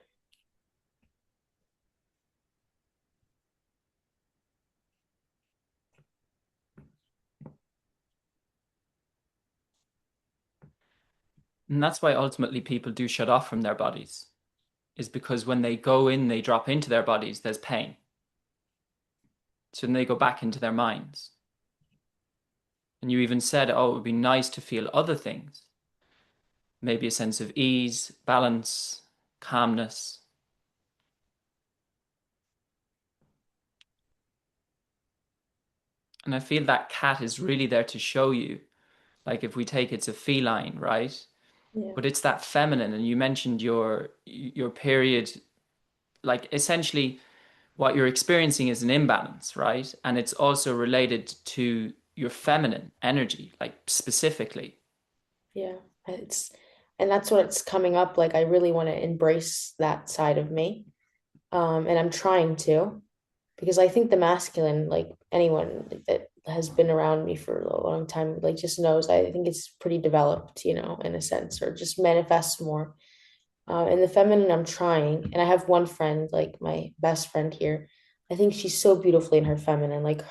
A: And that's why ultimately people do shut off from their bodies, is because when they go in, they drop into their bodies, there's pain. So then they go back into their minds. And you even said, oh, it would be nice to feel other things, maybe a sense of ease, balance, calmness. And I feel that cat is really there to show you, like if we take it's a feline, right?
B: Yeah.
A: But it's that feminine. And you mentioned your period, like essentially what you're experiencing is an imbalance, right? And it's also related to your feminine energy, like specifically.
B: Yeah. It's and that's what it's coming up like. I really want to embrace that side of me. And I'm trying to, because I think the masculine, like anyone that has been around me for a long time, like just knows I think it's pretty developed, in a sense, or just manifests more. And the feminine, I'm trying. And I have one friend, like my best friend here. I think she's so beautifully in her feminine. Like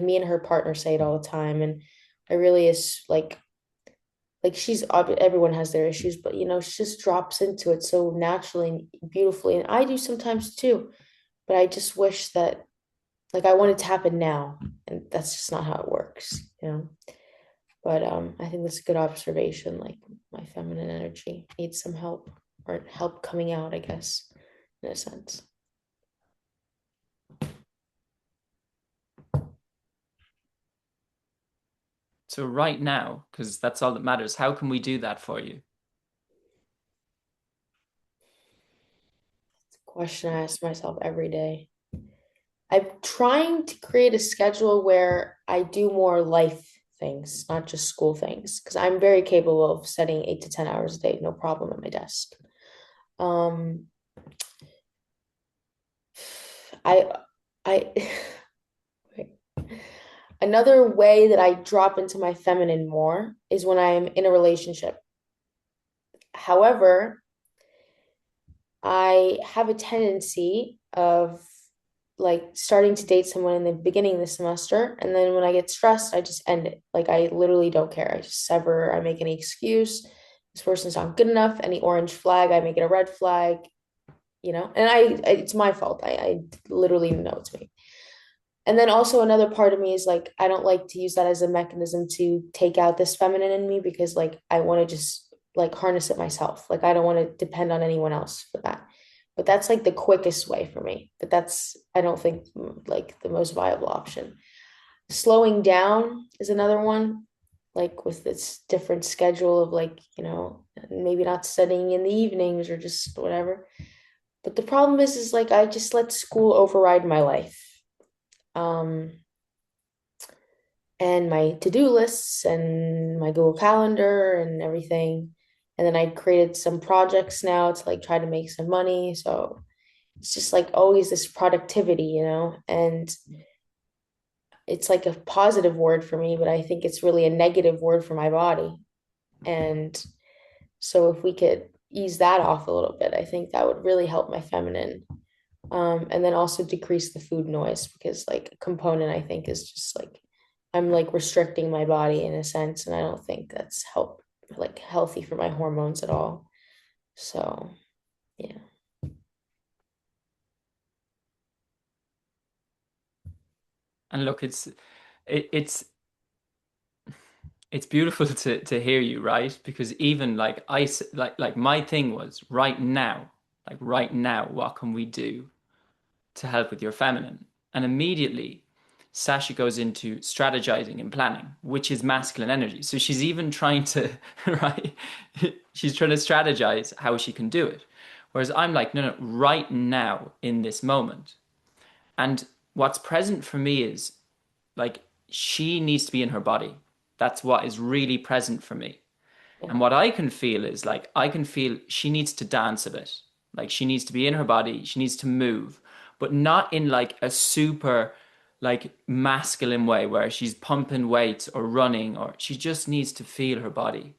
B: me and her partner say it all the time. And I really is like everyone has their issues, but she just drops into it so naturally and beautifully. And I do sometimes too, but I just wish that like I want it to happen now, and that's just not how it works. But I think that's a good observation. Like my feminine energy needs some help or help coming out, I guess, in a sense.
A: So right now, because that's all that matters, how can we do that for you?
B: It's a question I ask myself every day. I'm trying to create a schedule where I do more life things, not just school things, because I'm very capable of studying 8 to 10 hours a day, no problem at my desk. Um, I, I, Another way that I drop into my feminine more is when I'm in a relationship. However, I have a tendency of like starting to date someone in the beginning of the semester, and then when I get stressed, I just end it. Like I literally don't care. I just sever, I make any excuse. This person's not good enough. Any orange flag, I make it a red flag, and it's my fault. I literally know it's me. And then also another part of me is like, I don't like to use that as a mechanism to take out this feminine in me because like I want to just like harness it myself. Like I don't want to depend on anyone else for that. But that's like the quickest way for me. But that's, I don't think, like the most viable option. Slowing down is another one, like with this different schedule of like, maybe not studying in the evenings or just whatever. But the problem is like I just let school override my life. Um, and my to-do lists and my Google Calendar and everything. And then I created some projects now to like try to make some money. So it's just like always this productivity, and it's like a positive word for me, but I think it's really a negative word for my body. And so if we could ease that off a little bit, I think that would really help my feminine. And then also decrease the food noise because like a component I think is just like I'm like restricting my body in a sense, and I don't think that's healthy for my hormones at all. So yeah,
A: And look, it, it's it's beautiful to hear you, right? Because even like like my thing was right now, what can we do to help with your feminine? And immediately, Sasha goes into strategizing and planning, which is masculine energy. So she's even trying to, right? She's trying to strategize how she can do it. Whereas I'm like, no, no, right now in this moment. And what's present for me is like she needs to be in her body. That's what is really present for me.
B: yeah,
A: And what I can feel is like I can feel she needs to dance a bit. Like she needs to be in her body, she needs to move, but not in like a super like masculine way where she's pumping weights or running, or she just needs to feel her body.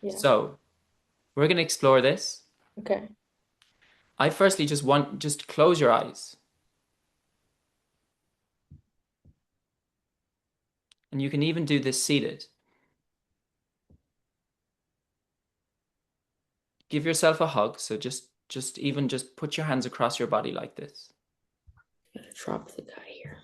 B: yeah.
A: So, we're going to explore this.
B: Okay,
A: I firstly just want just close your eyes. And you can even do this seated. Give yourself a hug, so just even just put your hands across your body like this.
B: gotta drop the guy here.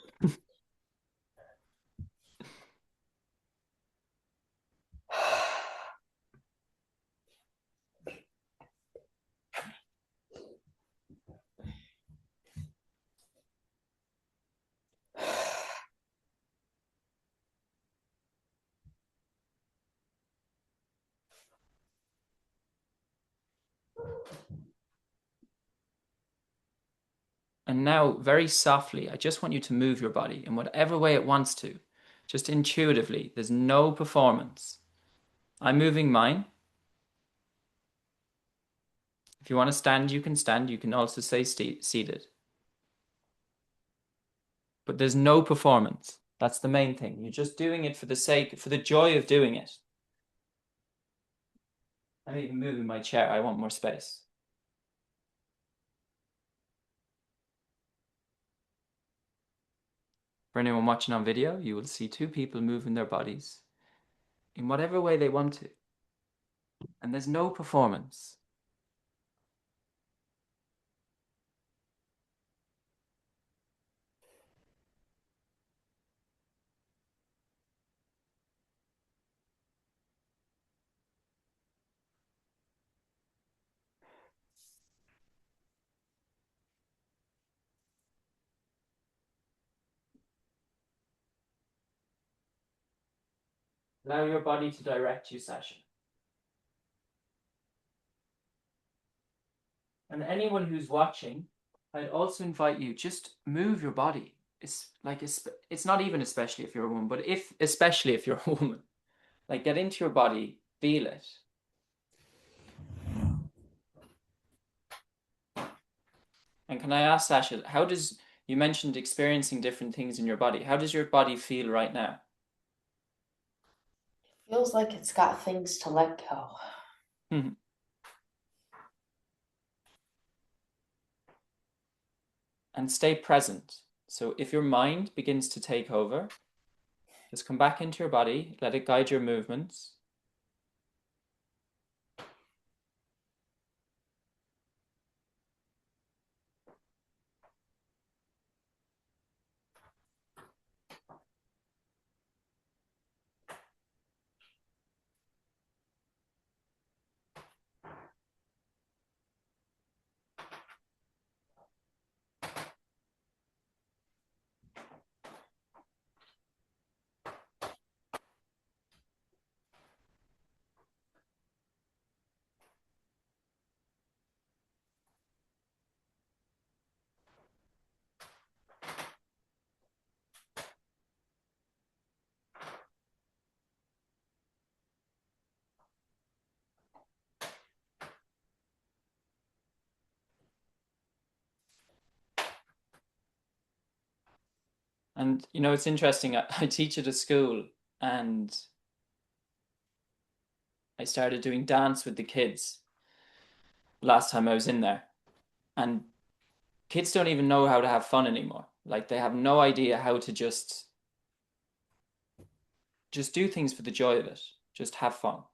A: And now, very softly, I just want you to move your body in whatever way it wants to, just intuitively. There's no performance. I'm moving mine. If you want to stand, you can stand. You can also stay seated. But there's no performance. That's the main thing. You're just doing it for the sake, for the joy of doing it. I'm even moving my chair. I want more space. For anyone watching on video, you will see two people moving their bodies in whatever way they want to. And there's no performance. Allow your body to direct you, Sasha. And anyone who's watching, I'd also invite you just move your body. It's not even especially if you're a woman, but if especially if you're a woman, like get into your body, feel it. And can I ask Sasha, how does you mentioned experiencing different things in your body? How does your body feel right now?
B: Feels like it's got things to let go.
A: And stay present. So if your mind begins to take over, just come back into your body, let it guide your movements. And you know, it's interesting. I teach at a school and I started doing dance with the kids last time I was in there. And kids don't even know how to have fun anymore. Like they have no idea how to just do things for the joy of it. Just have fun.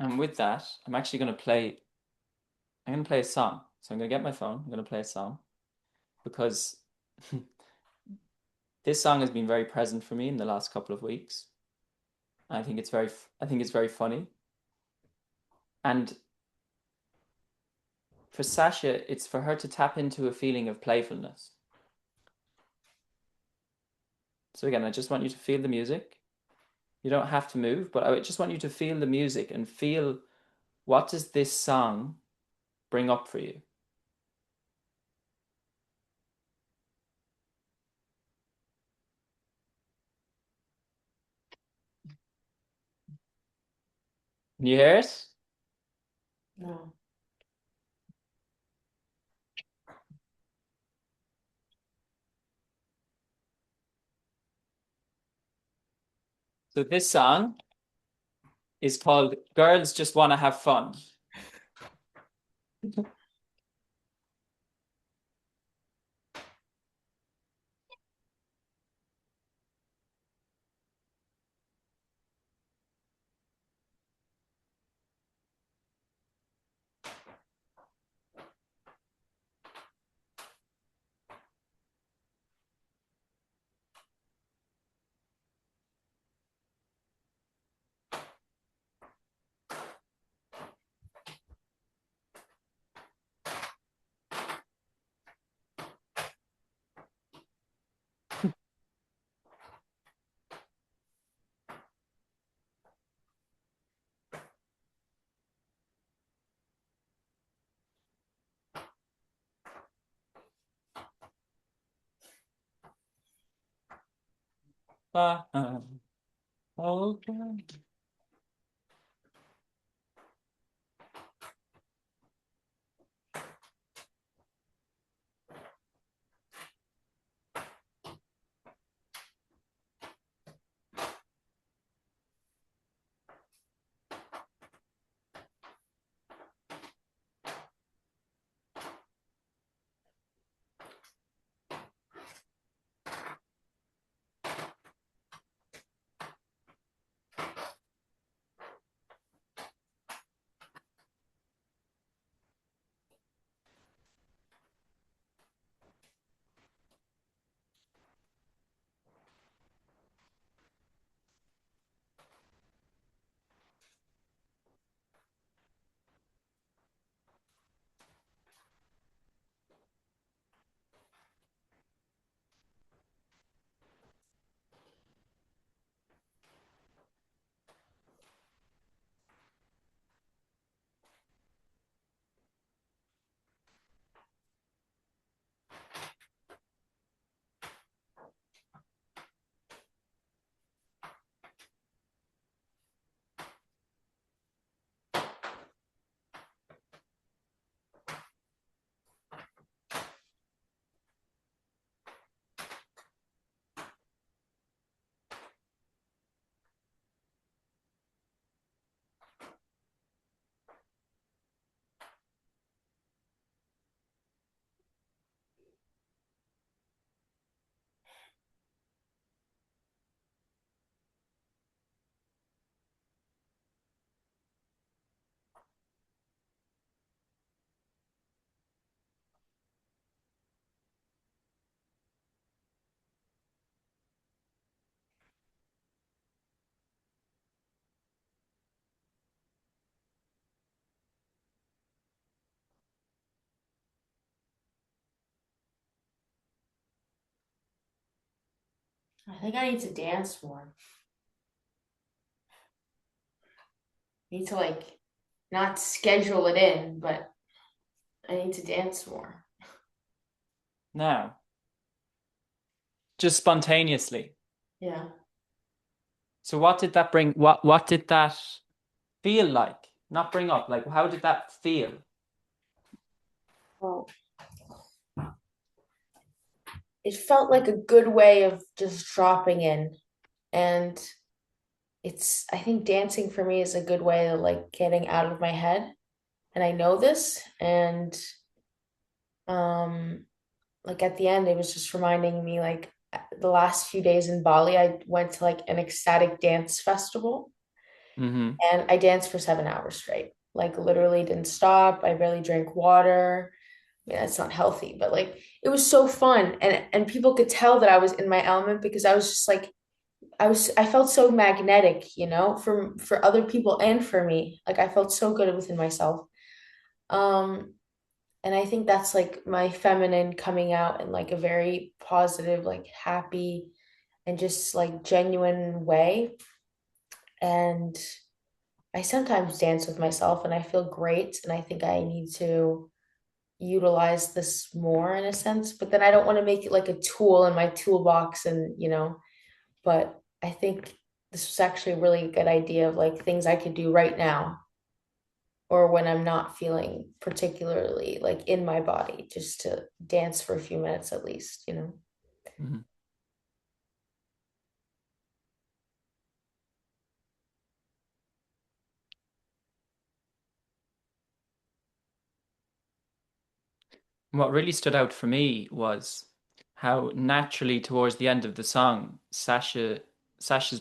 A: And with that, I'm gonna play a song. So I'm gonna get my phone, I'm gonna play a song because this song has been very present for me in the last couple of weeks. I think it's very funny. And for Sasha, it's for her to tap into a feeling of playfulness. So again, I just want you to feel the music. You don't have to move, but I just want you to feel the music and feel what does this song bring up for you? Can you hear it?
B: No.
A: So this song is called Girls Just Wanna Have Fun. Okay.
B: I think I need to dance more. I need to like not schedule it in, but I need to dance more.
A: Now, just spontaneously.
B: Yeah.
A: So what did that bring? What did that feel like? Not bring up. Like how did that feel?
B: Well, it felt like a good way of just dropping in. And I think dancing for me is a good way of like getting out of my head. And I know this. And um, like at the end, it was just reminding me like the last few days in Bali, I went to like an ecstatic dance festival
A: Mm-hmm.
B: and I danced for 7 hours straight. Like literally didn't stop. I barely drank water. I mean, that's not healthy, but like it was so fun. And people could tell that I was in my element because I was just like I felt so magnetic, for other people and for me. Like I felt so good within myself. Um, and I think that's like my feminine coming out in like a very positive, like happy and just like genuine way. And I sometimes dance with myself and I feel great. And I think I need to utilize this more in a sense, but then I don't want to make it like a tool in my toolbox but I think this was actually a really good idea of like things I could do right now or when I'm not feeling particularly like in my body, just to dance for a few minutes at least.
A: Mm-hmm. What really stood out for me was how naturally towards the end of the song, Sasha's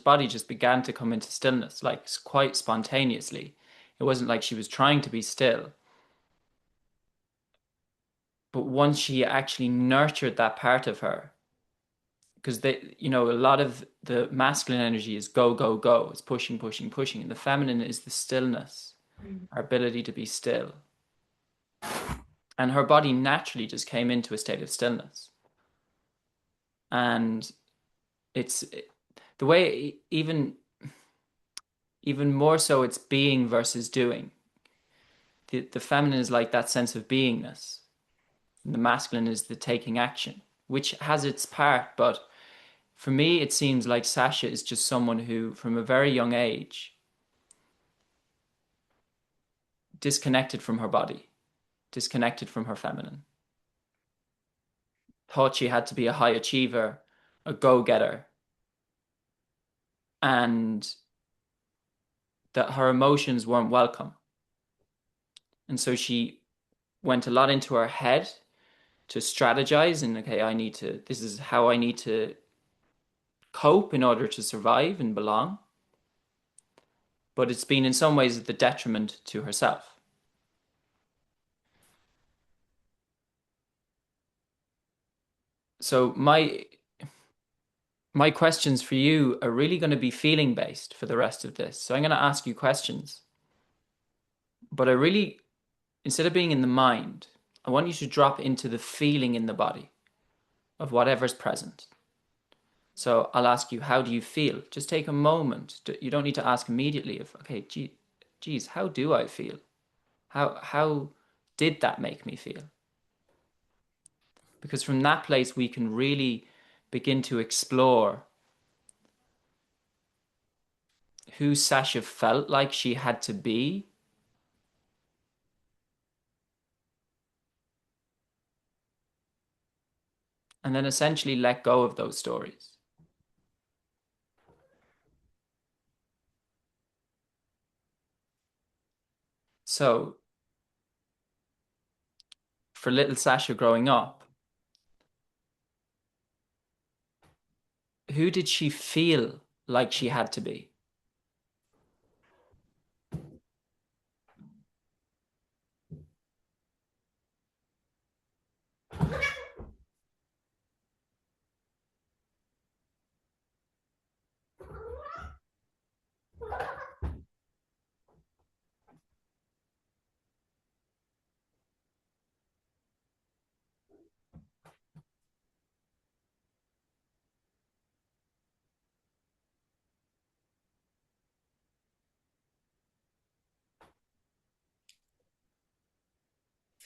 A: body just began to come into stillness, like quite spontaneously. It wasn't like she was trying to be still, but once she actually nurtured that part of her, because a lot of the masculine energy is go, go, go. It's pushing, pushing, pushing. And the feminine is the stillness, our ability to be still. And her body naturally just came into a state of stillness. And it's the way even more so it's being versus doing. The feminine is like that sense of beingness. And the masculine is the taking action, which has its part, but for me it seems like Sasha is just someone who from a very young age disconnected from her body, disconnected from her feminine. Thought she had to be a high achiever, a go-getter, and that her emotions weren't welcome. And so she went a lot into her head to strategize and okay, this is how I need to cope in order to survive and belong. But it's been in some ways the detriment to herself. So my questions for you are really going to be feeling based for the rest of this. So I'm going to ask you questions, but instead of being in the mind, I want you to drop into the feeling in the body of whatever's present. So I'll ask you, how do you feel? Just take a moment. You don't need to ask immediately if, okay, geez, how do I feel? How did that make me feel? Because from that place, we can really begin to explore who Sasha felt like she had to be, and then essentially let go of those stories. So for little Sasha growing up, who did she feel like she had to be?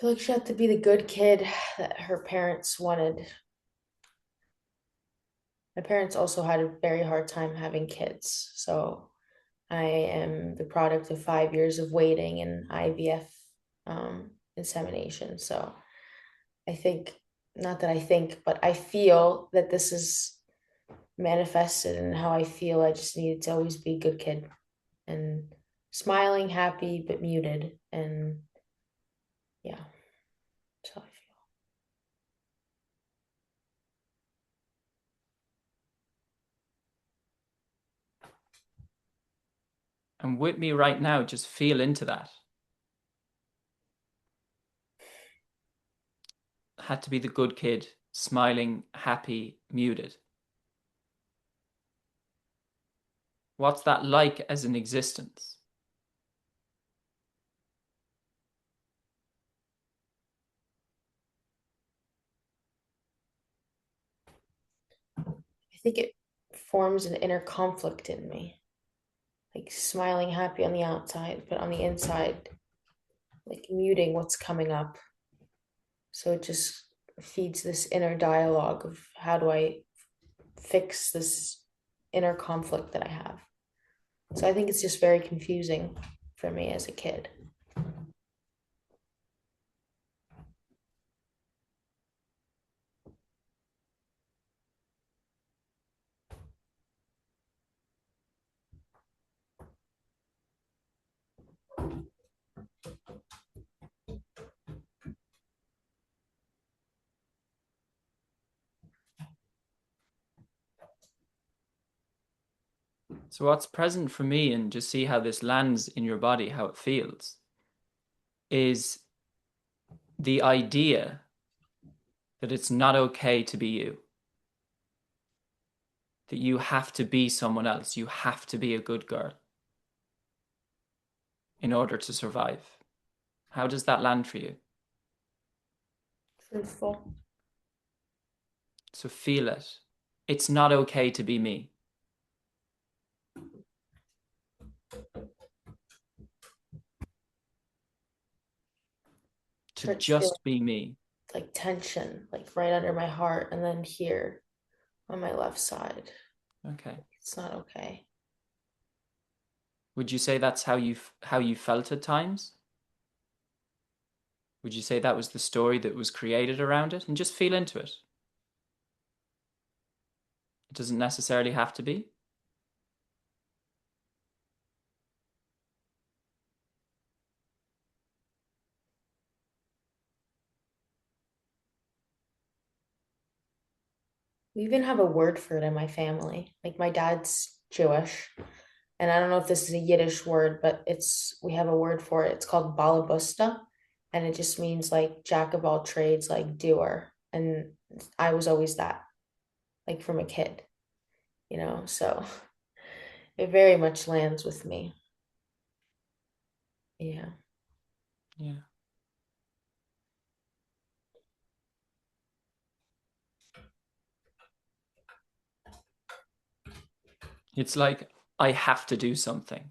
B: feel like she had to be the good kid that her parents wanted. My parents also had a very hard time having kids. So I am the product of 5 years of waiting and IVF insemination. So I think, not that I think, but I feel that this is manifested in how I feel. I just needed to always be a good kid and smiling, happy, but muted. And yeah, that's how I feel.
A: And with me right now, just feel into that. Had to be the good kid, smiling, happy, muted. What's that like as an existence?
B: I think it forms an inner conflict in me, like smiling, happy on the outside, but on the inside, like muting what's coming up. So it just feeds this inner dialogue of how do I fix this inner conflict that I have. So I think it's just very confusing for me as a kid.
A: So, what's present for me, and just see how this lands in your body, how it feels, is the idea that it's not okay to be you, that you have to be someone else, you have to be a good girl in order to survive. How does that land for you?
B: Truthful.
A: So, feel it. It's not okay to be me, to
B: Starts feeling
A: just be me.
B: like tension, like right under my heart, and then here on my left side.
A: Okay.
B: It's not okay.
A: Would you say that's how you felt at times? Would you say that was the story that was created around it? And just feel into it. It doesn't necessarily have to be.
B: We even have a word for it in my family. Like my dad's Jewish, and I don't know if this is a Yiddish word, but it's we have a word for it. It's called balabusta, and it just means like jack of all trades, like doer. And I was always that, like from a kid, so it very much lands with me. Yeah.
A: Yeah. It's like, I have to do something.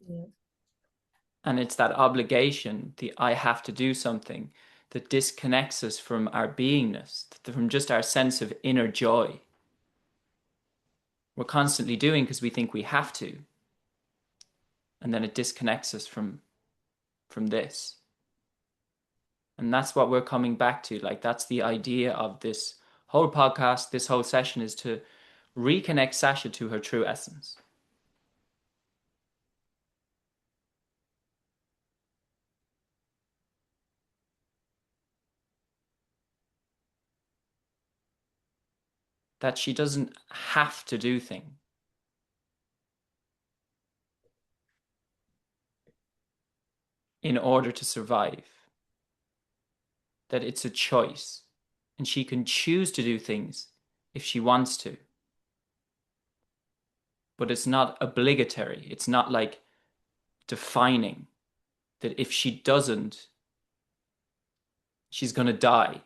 B: Yeah.
A: And it's that obligation, the I have to do something, that disconnects us from our beingness, from just our sense of inner joy. We're constantly doing because we think we have to. And then it disconnects us from this. And that's what we're coming back to. Like, that's the idea of this whole podcast, this whole session, is to reconnect Sasha to her true essence. That she doesn't have to do things in order to survive. That it's a choice. And she can choose to do things if she wants to. But it's not obligatory. It's not like defining that if she doesn't, she's going to die.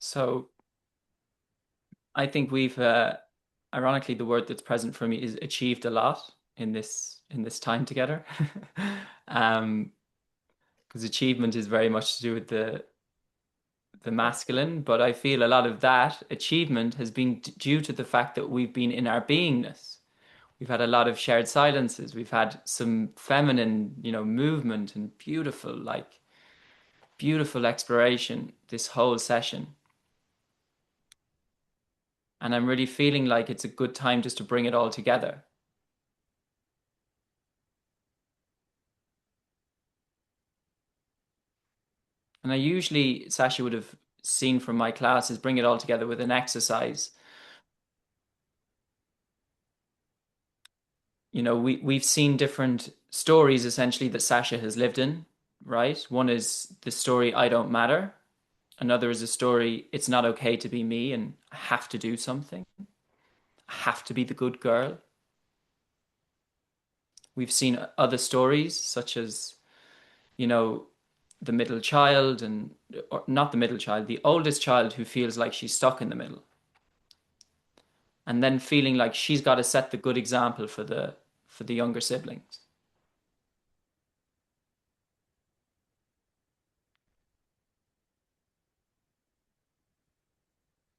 A: So I think we've, ironically, the word that's present for me is achieved a lot in this time together. Um, because achievement is very much to do with the masculine, but I feel a lot of that achievement has been due to the fact that we've been in our beingness. We've had a lot of shared silences. We've had some feminine, movement and beautiful exploration this whole session. And I'm really feeling like it's a good time just to bring it all together. And I usually, Sasha would have seen from my classes, bring it all together with an exercise. We've seen different stories essentially that Sasha has lived in, right? One is the story I don't matter. Another is a story it's not okay to be me and I have to do something. I have to be the good girl. We've seen other stories such as, you know, the middle child and or not the middle child, the oldest child who feels like she's stuck in the middle and then feeling like she's got to set the good example for the younger siblings.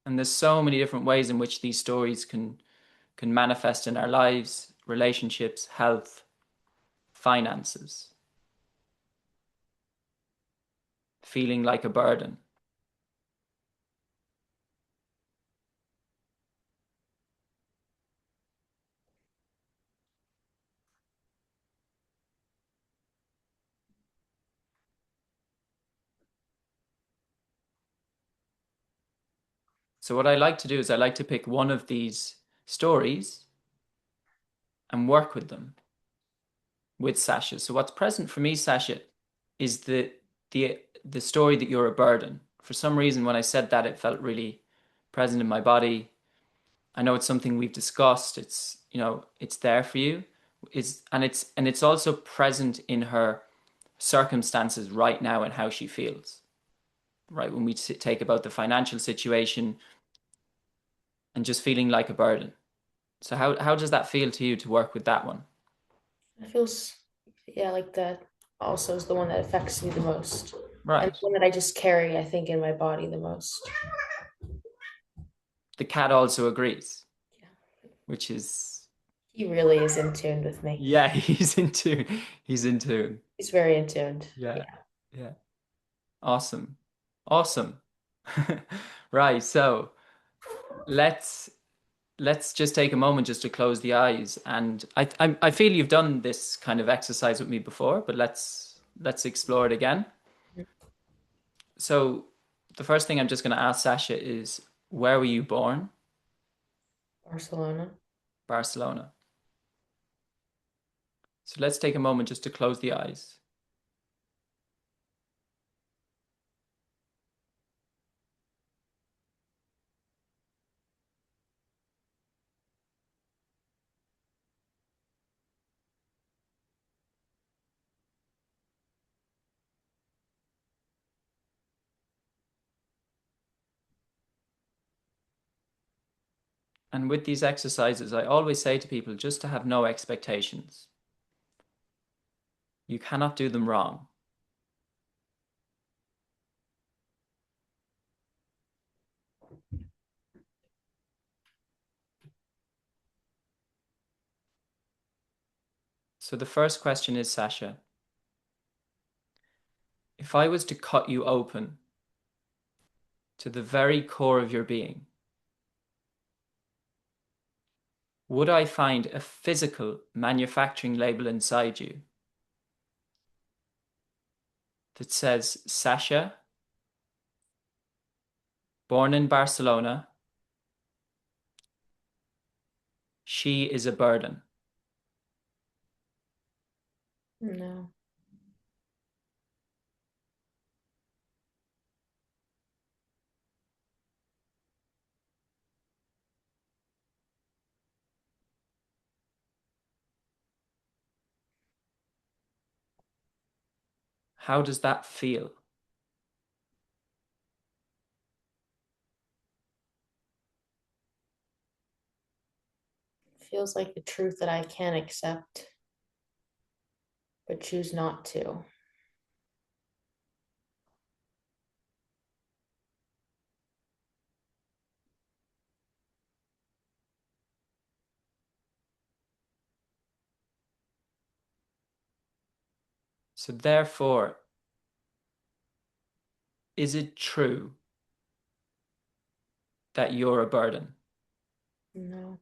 A: And there's so many different ways in which these stories can manifest in our lives, relationships, health, finances, feeling like a burden. So what I like to do is I like to pick one of these stories and work with them with Sasha. So what's present for me, Sasha, is the story that you're a burden. For some reason, when I said that, it felt really present in my body. I know it's something we've discussed. It's it's there for you. It's also present in her circumstances right now and how she feels. Right when we take about the financial situation and just feeling like a burden. So how does that feel to you to work with that one?
B: It feels, yeah, like that also is the one that affects me the most. And
A: Right.
B: the one that I just carry, I think, in my body the most.
A: The cat also agrees,
B: Yeah.
A: which is
B: He really is in tune with me.
A: yeah, he's into
B: He's very in tune.
A: yeah,
B: Yeah.
A: yeah. Awesome. Awesome. Right, so let's let's just take a moment just to close the eyes and I feel you've done this kind of exercise with me before, but let's explore it again. So the first thing I'm just going to ask Sasha is where were you born?
B: Barcelona.
A: Barcelona. So let's take a moment just to close the eyes. And with these exercises, I always say to people just to have no expectations. You cannot do them wrong. So the first question is, Sasha, if I was to cut you open to the very core of your being, would I find a physical manufacturing label inside you that says Sasha, born in Barcelona, she is a burden?
B: No.
A: How does that feel?
B: Feels like the truth that I can accept, but choose not to.
A: So therefore, is it true that you're a burden?
B: No.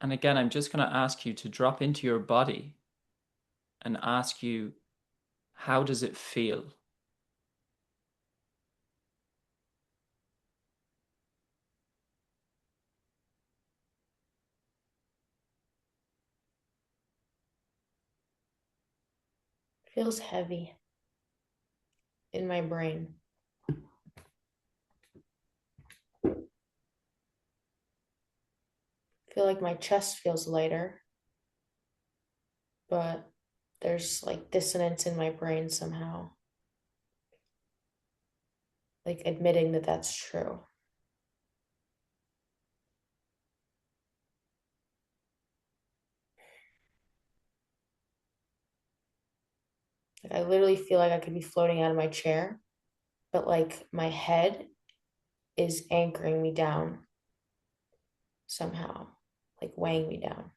A: And again, I'm just going to ask you to drop into your body and ask you, how does it feel?
B: Feels heavy in my brain. Feel like my chest feels lighter, but there's like dissonance in my brain somehow. Like admitting that that's true. Like I literally feel like I could be floating out of my chair, but like my head is anchoring me down somehow, like weighing me down.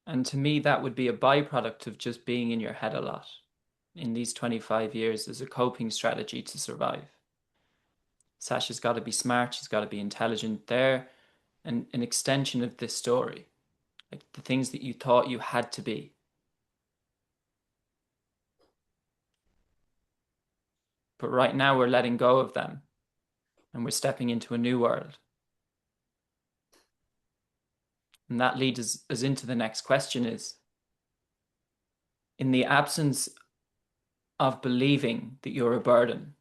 A: And to me, that would be a byproduct of just being in your head a lot in these 25 years as a coping strategy to survive. Sasha's got to be smart, she's got to be intelligent. They're an extension of this story, like the things that you thought you had to be. But right now, we're letting go of them and we're stepping into a new world. And that leads us into the next question is, in the absence of believing that you're a burden,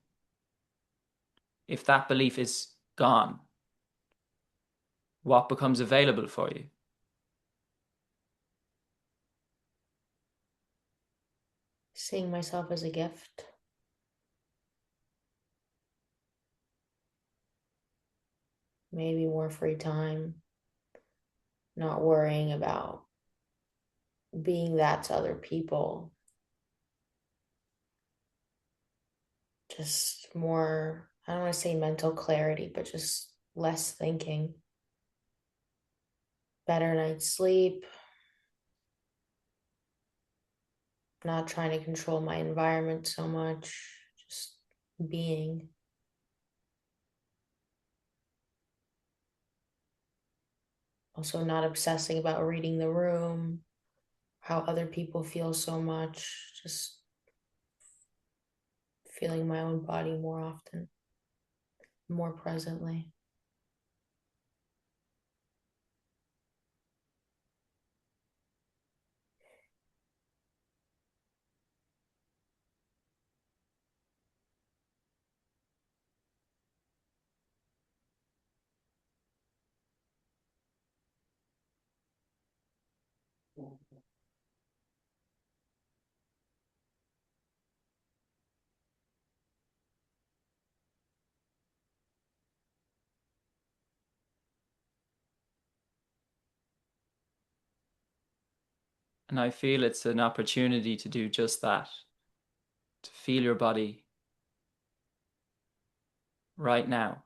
A: if that belief is gone, what becomes available for you?
B: Seeing myself as a gift, maybe more free time, not worrying about being that to other people, just more, I don't want to say mental clarity, but just less thinking, better night's sleep, not trying to control my environment so much, just being. Also, not obsessing about reading the room, how other people feel so much, just feeling my own body more often, more presently.
A: And I feel it's an opportunity to do just that, to feel your body right now.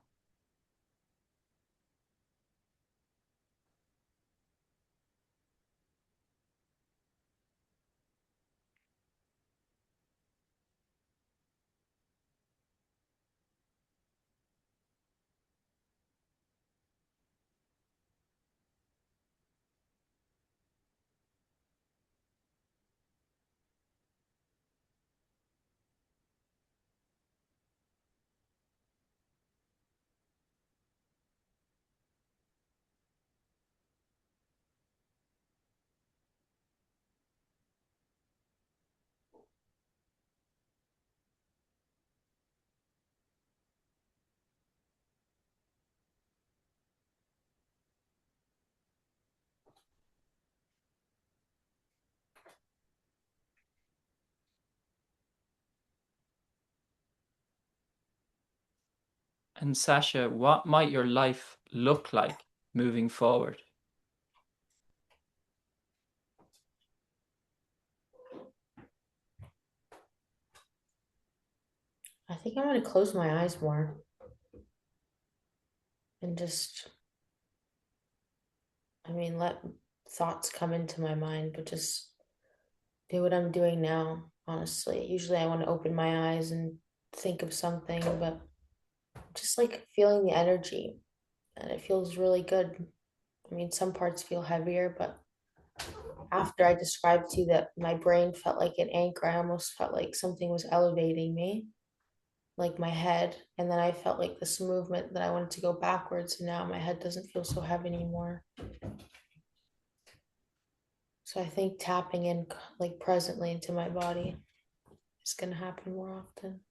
A: And Sasha, what might your life look like moving forward?
B: I think I'm going to close my eyes more and just, let thoughts come into my mind, but just do what I'm doing now, honestly. Usually I want to open my eyes and think of something, but just like feeling the energy, and it feels really good. Some parts feel heavier, but after I described to you that my brain felt like an anchor, I almost felt like something was elevating me, like my head. And then I felt like this movement that I wanted to go backwards, and now my head doesn't feel so heavy anymore. So I think tapping in like presently into my body is going to happen more often.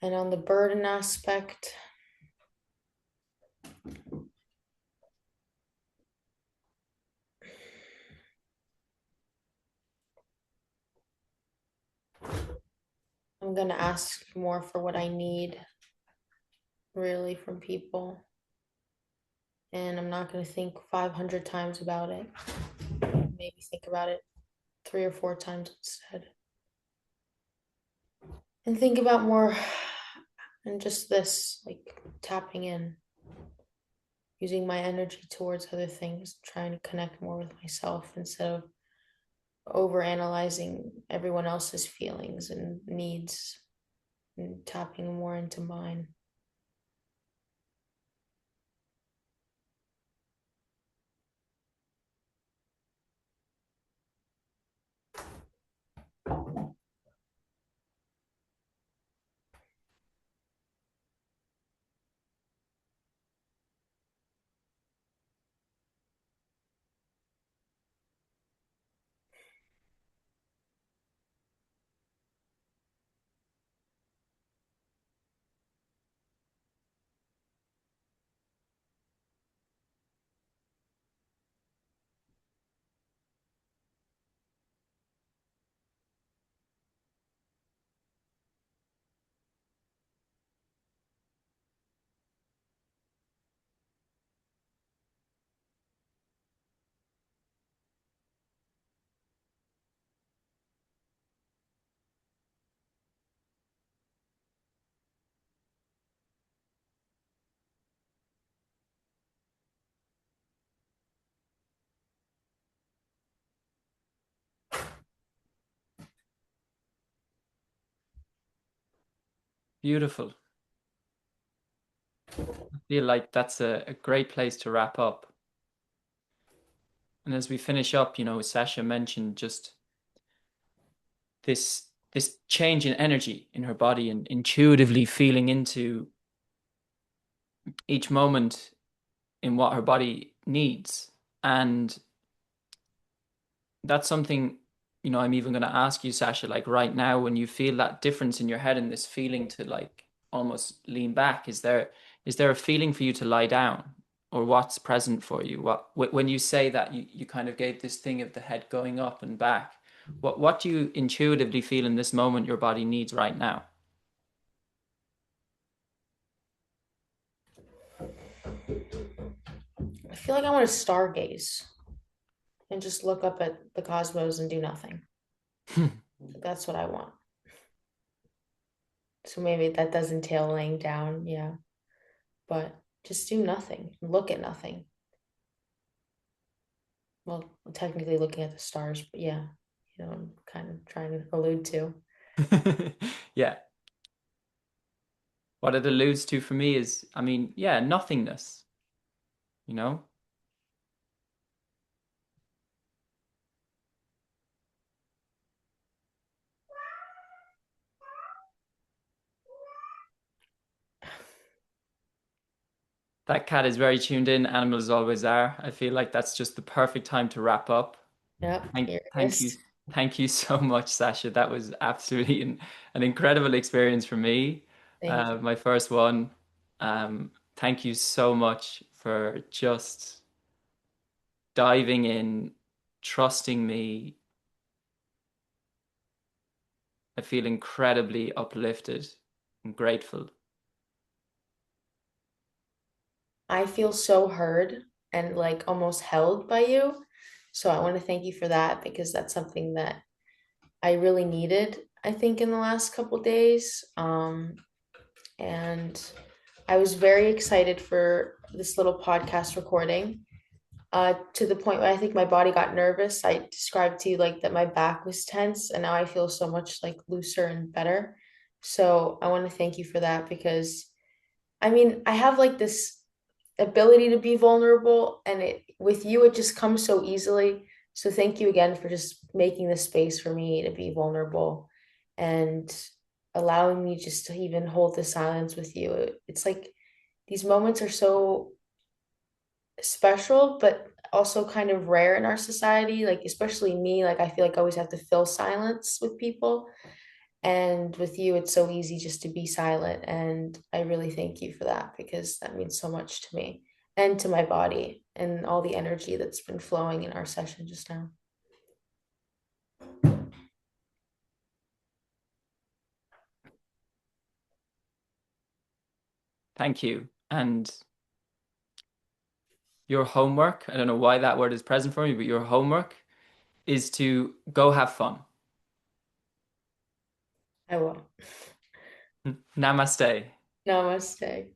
B: And on the burden aspect, I'm going to ask more for what I need really from people. And I'm not going to think 500 times about it. Maybe think about it 3 or 4 times instead. And think about more and just this, like tapping in, using my energy towards other things, trying to connect more with myself instead of over analyzing everyone else's feelings and needs and tapping more into mine.
A: Beautiful. I feel like that's a great place to wrap up. And as we finish up, Sasha mentioned just this change in energy in her body and intuitively feeling into each moment in what her body needs. And that's something, I'm even going to ask you, Sasha, like right now, when you feel that difference in your head and this feeling to like almost lean back, is there a feeling for you to lie down? Or what's present for you? When you say that you kind of gave this thing of the head going up and back, what do you intuitively feel in this moment your body needs right now?
B: I feel like I want to stargaze and just look up at the cosmos and do nothing. That's what I want. So maybe that does entail laying down, yeah, but just do nothing, look at nothing. Well, technically looking at the stars, but yeah, I'm kind of trying to allude to.
A: Yeah. What it alludes to for me is, I mean, yeah, nothingness, you know? That cat is very tuned in. Animals always are. I feel like that's just the perfect time to wrap up.
B: Yep,
A: Thank,
B: here it
A: thank you,
B: is.
A: thank you so much, Sasha. That was absolutely an incredible experience for me.
B: Thank you.
A: My first one. Thank you so much for just diving in, trusting me. I feel incredibly uplifted and grateful.
B: I feel so heard and like almost held by you. So I want to thank you for that because that's something that I really needed, I think, in the last couple days. And I was very excited for this little podcast recording, to the point where I think my body got nervous. I described to you like that my back was tense, and now I feel so much like looser and better. So I want to thank you for that because I mean, I have like this ability to be vulnerable, and it with you it just comes so easily. So thank you again for just making the space for me to be vulnerable and allowing me just to even hold the silence with you. It's like these moments are so special, but also kind of rare in our society. Like, especially me, like, I feel like I always have to fill silence with people. And with you, it's so easy just to be silent. And I really thank you for that because that means so much to me and to my body and all the energy that's been flowing in our session just now.
A: Thank you. And your homework, I don't know why that word is present for me, but your homework is to go have fun.
B: I will.
A: Namaste.
B: Namaste.